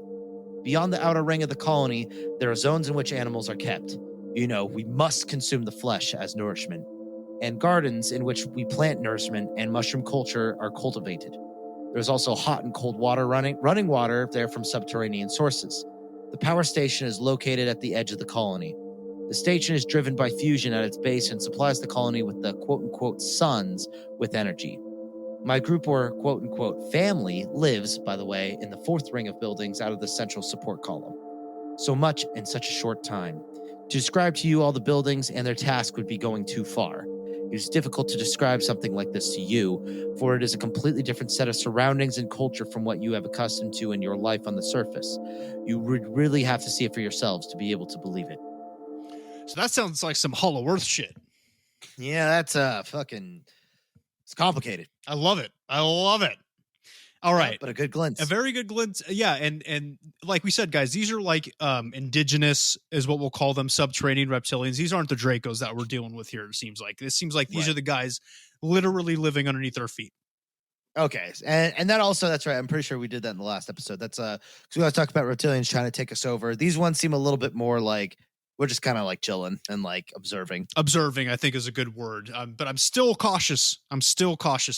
Beyond the outer ring of the colony, there are zones in which animals are kept. We must consume the flesh as nourishment, and gardens in which we plant nourishment and mushroom culture are cultivated. There's also hot and cold water running water there from subterranean sources. The power station is located at the edge of the colony. The station is driven by fusion at its base and supplies the colony with the quote-unquote suns with energy. My group, or quote-unquote family, lives, by the way, in the 4th ring of buildings out of the central support column. So much in such a short time. To describe to you all the buildings and their task would be going too far. It is difficult to describe something like this to you, for it is a completely different set of surroundings and culture from what you have accustomed to in your life on the surface. You would really have to see it for yourselves to be able to believe it. So that sounds like some Hollow Earth shit. Yeah, that's it's complicated. I love it. All right. But a good glimpse. A very good glimpse. Yeah. And like we said, guys, these are like indigenous is what we'll call them, subterranean reptilians. These aren't the Dracos that we're dealing with here, it seems like. This seems like these are the guys literally living underneath our feet. Okay. And that's right. I'm pretty sure we did that in the last episode. That's because we always talk about reptilians trying to take us over. These ones seem a little bit more like we're just kind of like chilling and like observing. Observing, I think, is a good word. But I'm still cautious.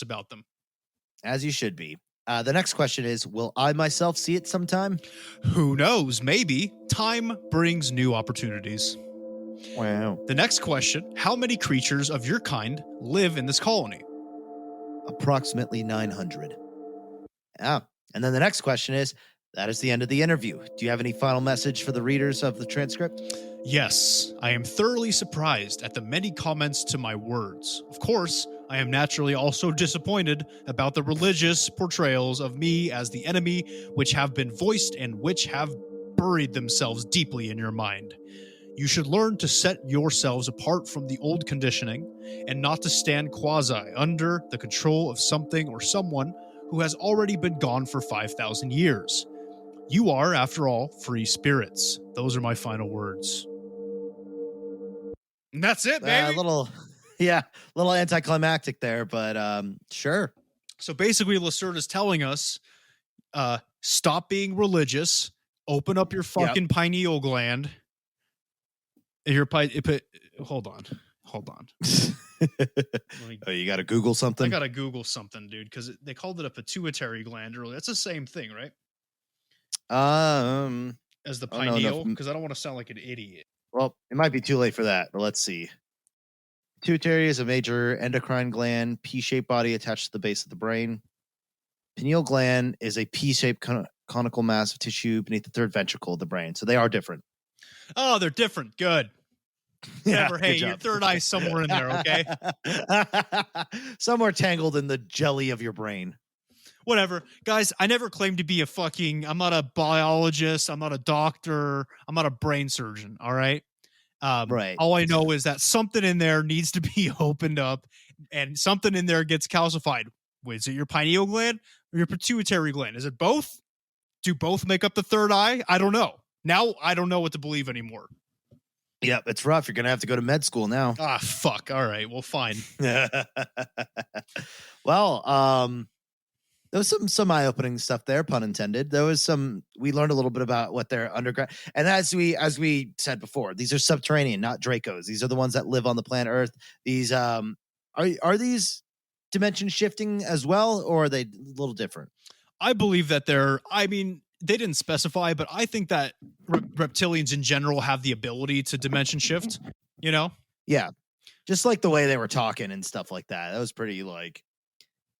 About them. As you should be. The next question is, will I myself see it sometime? Who knows? Maybe. Time brings new opportunities. Wow. The next question, how many creatures of your kind live in this colony? Approximately 900. Yeah. And then the next question is, that is the end of the interview. Do you have any final message for the readers of the transcript? Yes, I am thoroughly surprised at the many comments to my words. Of course, I am naturally also disappointed about the religious portrayals of me as the enemy, which have been voiced and which have buried themselves deeply in your mind. You should learn to set yourselves apart from the old conditioning and not to stand quasi under the control of something or someone who has already been gone for 5,000 years. You are, after all, free spirits. Those are my final words. And that's it, baby. Little anticlimactic there, but sure. So basically, Lacerta's telling us, stop being religious, open up your fucking pineal gland. Hold on. Oh, you got to Google something? I got to Google something, dude, because they called it a pituitary gland earlier. That's the same thing, right? As the pineal, because I don't want to sound like an idiot. Well, it might be too late for that, but let's see. Pituitary is a major endocrine gland, P-shaped body attached to the base of the brain. Pineal gland is a P-shaped conical mass of tissue beneath the third ventricle of the brain. So they are different. Oh, they're different. Good. Whatever. Hey, your third eye's somewhere in there, okay? Somewhere tangled in the jelly of your brain. Whatever. Guys, I never claimed to be I'm not a biologist. I'm not a doctor. I'm not a brain surgeon. All right. Right. All I know is that something in there needs to be opened up and something in there gets calcified. Is it your pineal gland or your pituitary gland? Is it both? Do both make up the third eye? I don't know. Now I don't know what to believe anymore. Yep, it's rough. You're going to have to go to med school now. Ah, fuck. All right. Well, fine. Well, there was some eye-opening stuff there, pun intended. We learned a little bit about what their underground, and as we said before, these are subterranean, not Dracos. These are the ones that live on the planet Earth. These are these dimension shifting as well, or are they a little different? I believe that they didn't specify, but I think that reptilians in general have the ability to dimension shift, you know? Yeah. Just like the way they were talking and stuff like that. That was pretty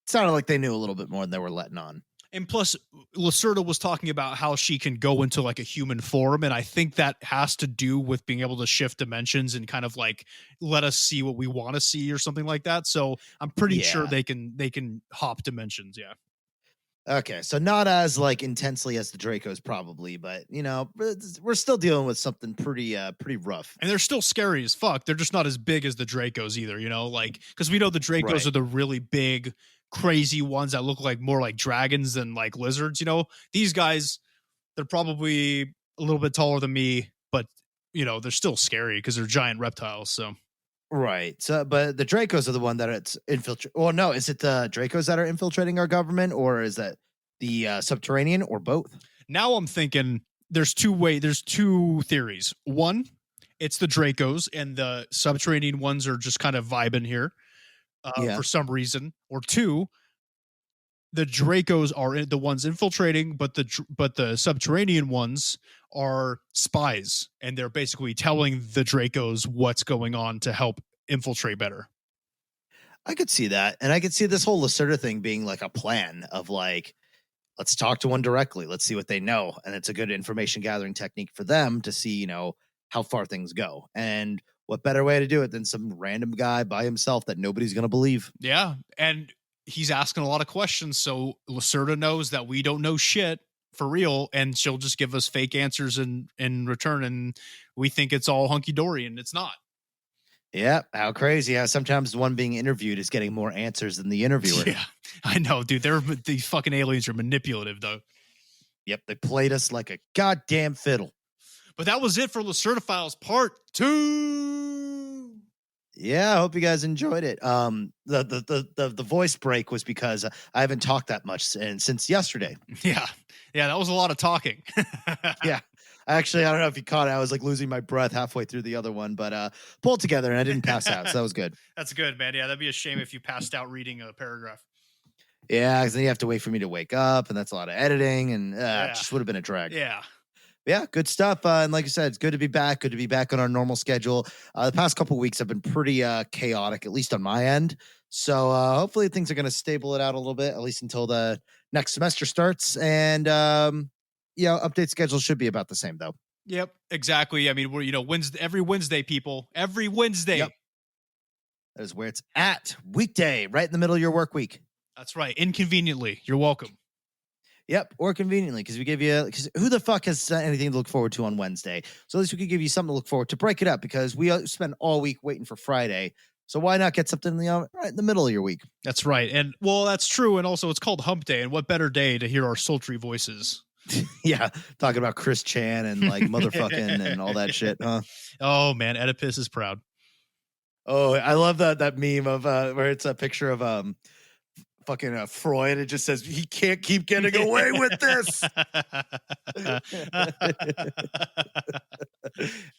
sounded like they knew a little bit more than they were letting on. And plus, Lacerta was talking about how she can go into like a human form. And I think that has to do with being able to shift dimensions and kind of like let us see what we want to see or something like that. So I'm pretty sure they can hop dimensions. Yeah. Okay. So not as intensely as the Dracos probably, but we're still dealing with something pretty rough. And they're still scary as fuck. They're just not as big as the Dracos either, because we know the Dracos are the really big, crazy ones that look like more like dragons than like lizards. These guys, they're probably a little bit taller than me, but they're still scary because they're giant reptiles. So right. So but the Dracos are the one that it's infiltrating. Well, no, is it the Dracos that are infiltrating our government, or is that the Subterranean, or both? Now I'm thinking there's two theories. One, it's the Dracos and the Subterranean ones are just kind of vibing here. For some reason, or two, the Dracos are the ones infiltrating, but the Subterranean ones are spies, and they're basically telling the Dracos what's going on to help infiltrate better. I could see that, and I could see this whole Lacerta thing being like a plan of let's talk to one directly, let's see what they know, and it's a good information gathering technique for them to see how far things go. And what better way to do it than some random guy by himself that nobody's going to believe? Yeah. And he's asking a lot of questions. So Lacerta knows that we don't know shit for real. And she'll just give us fake answers in return. And we think it's all hunky dory, and it's not. Yeah. How crazy. How sometimes the one being interviewed is getting more answers than the interviewer. Yeah. I know, dude. These fucking aliens are manipulative, though. Yep. They played us like a goddamn fiddle. But that was it for Lacerta Files Part 2. Yeah, I hope you guys enjoyed it. The voice break was because I haven't talked that much since yesterday. Yeah, that was a lot of talking. Yeah, actually, I don't know if you caught it. I was losing my breath halfway through the other one, but pulled together and I didn't pass out, so that was good. That's good, man. Yeah, that'd be a shame if you passed out reading a paragraph. Yeah, because then you have to wait for me to wake up, and that's a lot of editing, and it just would have been a drag. Yeah, good stuff. And like I said, it's good to be back. Good to be back on our normal schedule. The past couple of weeks have been pretty chaotic, at least on my end. So hopefully things are going to stable it out a little bit, at least until the next semester starts. And update schedule should be about the same, though. Yep, exactly. I mean, we're every Wednesday, people. Every Wednesday. Yep. That is where it's at. Weekday, right in the middle of your work week. That's right. Inconveniently. You're welcome. Yep, or conveniently, because we give you, because who the fuck has anything to look forward to on Wednesday? So at least we could give you something to look forward to. Break it up, because we spend all week waiting for Friday. So why not get something right in the middle of your week? That's right. And well, that's true. And also it's called Hump Day. And what better day to hear our sultry voices? Yeah, talking about Chris Chan and like motherfucking and all that shit, huh? Oh man, Oedipus is proud. Oh, I love that meme of where it's a picture of fucking Freud. It just says he can't keep getting away with this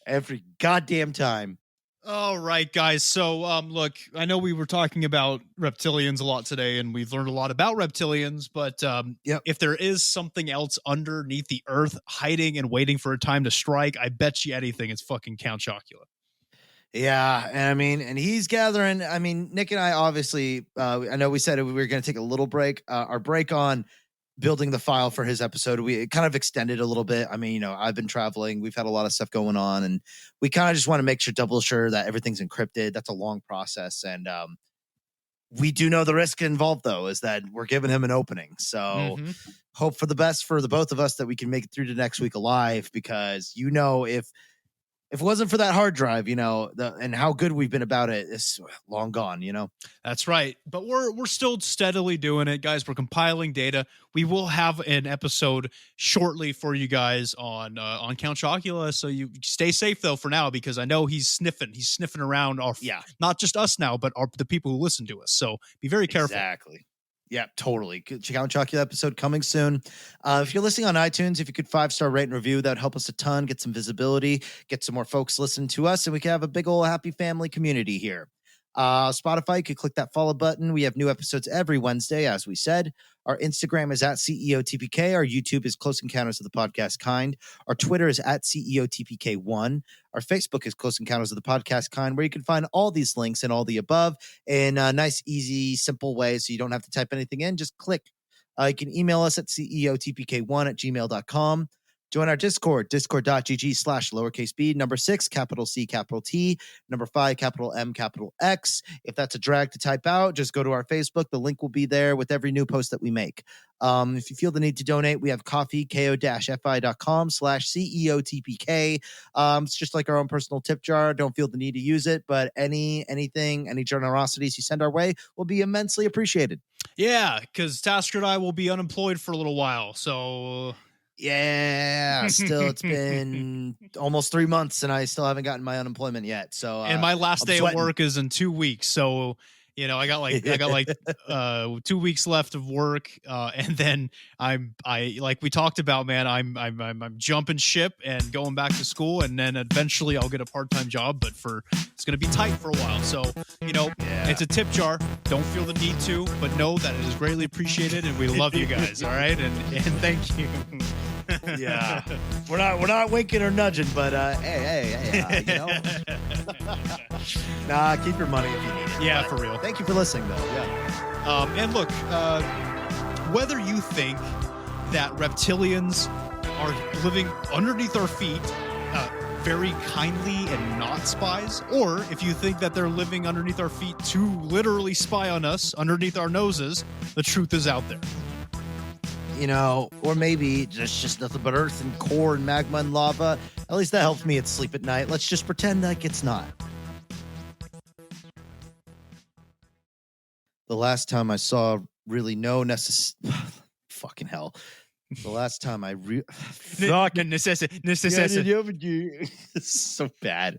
every goddamn time. All right, guys. So, look, I know we were talking about reptilians a lot today, and we've learned a lot about reptilians. But if there is something else underneath the earth, hiding and waiting for a time to strike, I bet you anything it's fucking Count Chocula. Yeah, and I mean, and he's gathering. I mean, Nick and I obviously, I know we said we were going to take a little break. Our break on building the file for his episode, it kind of extended a little bit. I mean, I've been traveling. We've had a lot of stuff going on, and we kind of just want to make sure, double sure that everything's encrypted. That's a long process, and we do know the risk involved, though, is that we're giving him an opening. So hope for the best for the both of us that we can make it through to next week alive, because if it wasn't for that hard drive, and how good we've been about it, it's long gone, That's right. But we're still steadily doing it, guys. We're compiling data. We will have an episode shortly for you guys on Count Chocula. So you stay safe though for now, because I know he's sniffing. He's sniffing around not just us now, but the people who listen to us. So be very careful. Exactly. Yeah, totally. Check out Chocula episode coming soon. If you're listening on iTunes, if you could 5-star rate and review, that would help us a ton, get some visibility, get some more folks listening to us, and we can have a big old happy family community here. Spotify, you could click that follow button. We have new episodes every Wednesday, as we said. Our Instagram is at CEOTPK. Our YouTube is Close Encounters of the Podcast Kind. Our Twitter is at CEOTPK1. Our Facebook is Close Encounters of the Podcast Kind, where you can find all these links and all the above in a nice, easy, simple way, so you don't have to type anything in. Just click. You can email us at ceotpk1@gmail.com. Join our Discord, discord.gg/lowercase b, number 6, capital C, capital T, number 5, capital M, capital X. If that's a drag to type out, just go to our Facebook. The link will be there with every new post that we make. If you feel the need to donate, we have coffee, ko-fi.com/CEOTPK. It's just like our own personal tip jar. Don't feel the need to use it, but any generosities you send our way will be immensely appreciated. Yeah, because Tasker and I will be unemployed for a little while, so... Yeah, still it's been almost 3 months and I still haven't gotten my unemployment yet. So and my last day of work is in 2 weeks. So I got like 2 weeks left of work, and then I like we talked about, man. I'm jumping ship and going back to school, and then eventually I'll get a part-time job. But it's gonna be tight for a while. So It's a tip jar. Don't feel the need to, but know that it is greatly appreciated, and we love you guys. All right, and thank you. Yeah, we're not winking or nudging, but hey, nah, keep your money if you need it. Yeah, for real. Thank you for listening, though. Yeah. And look, whether you think that reptilians are living underneath our feet, very kindly and not spies, or if you think that they're living underneath our feet to literally spy on us underneath our noses, the truth is out there. Or maybe just nothing but earth and core and magma and lava. At least that helps me at sleep at night. Let's just pretend like it's not. The last time I saw really no fucking hell. The last time I necessity. It's so bad.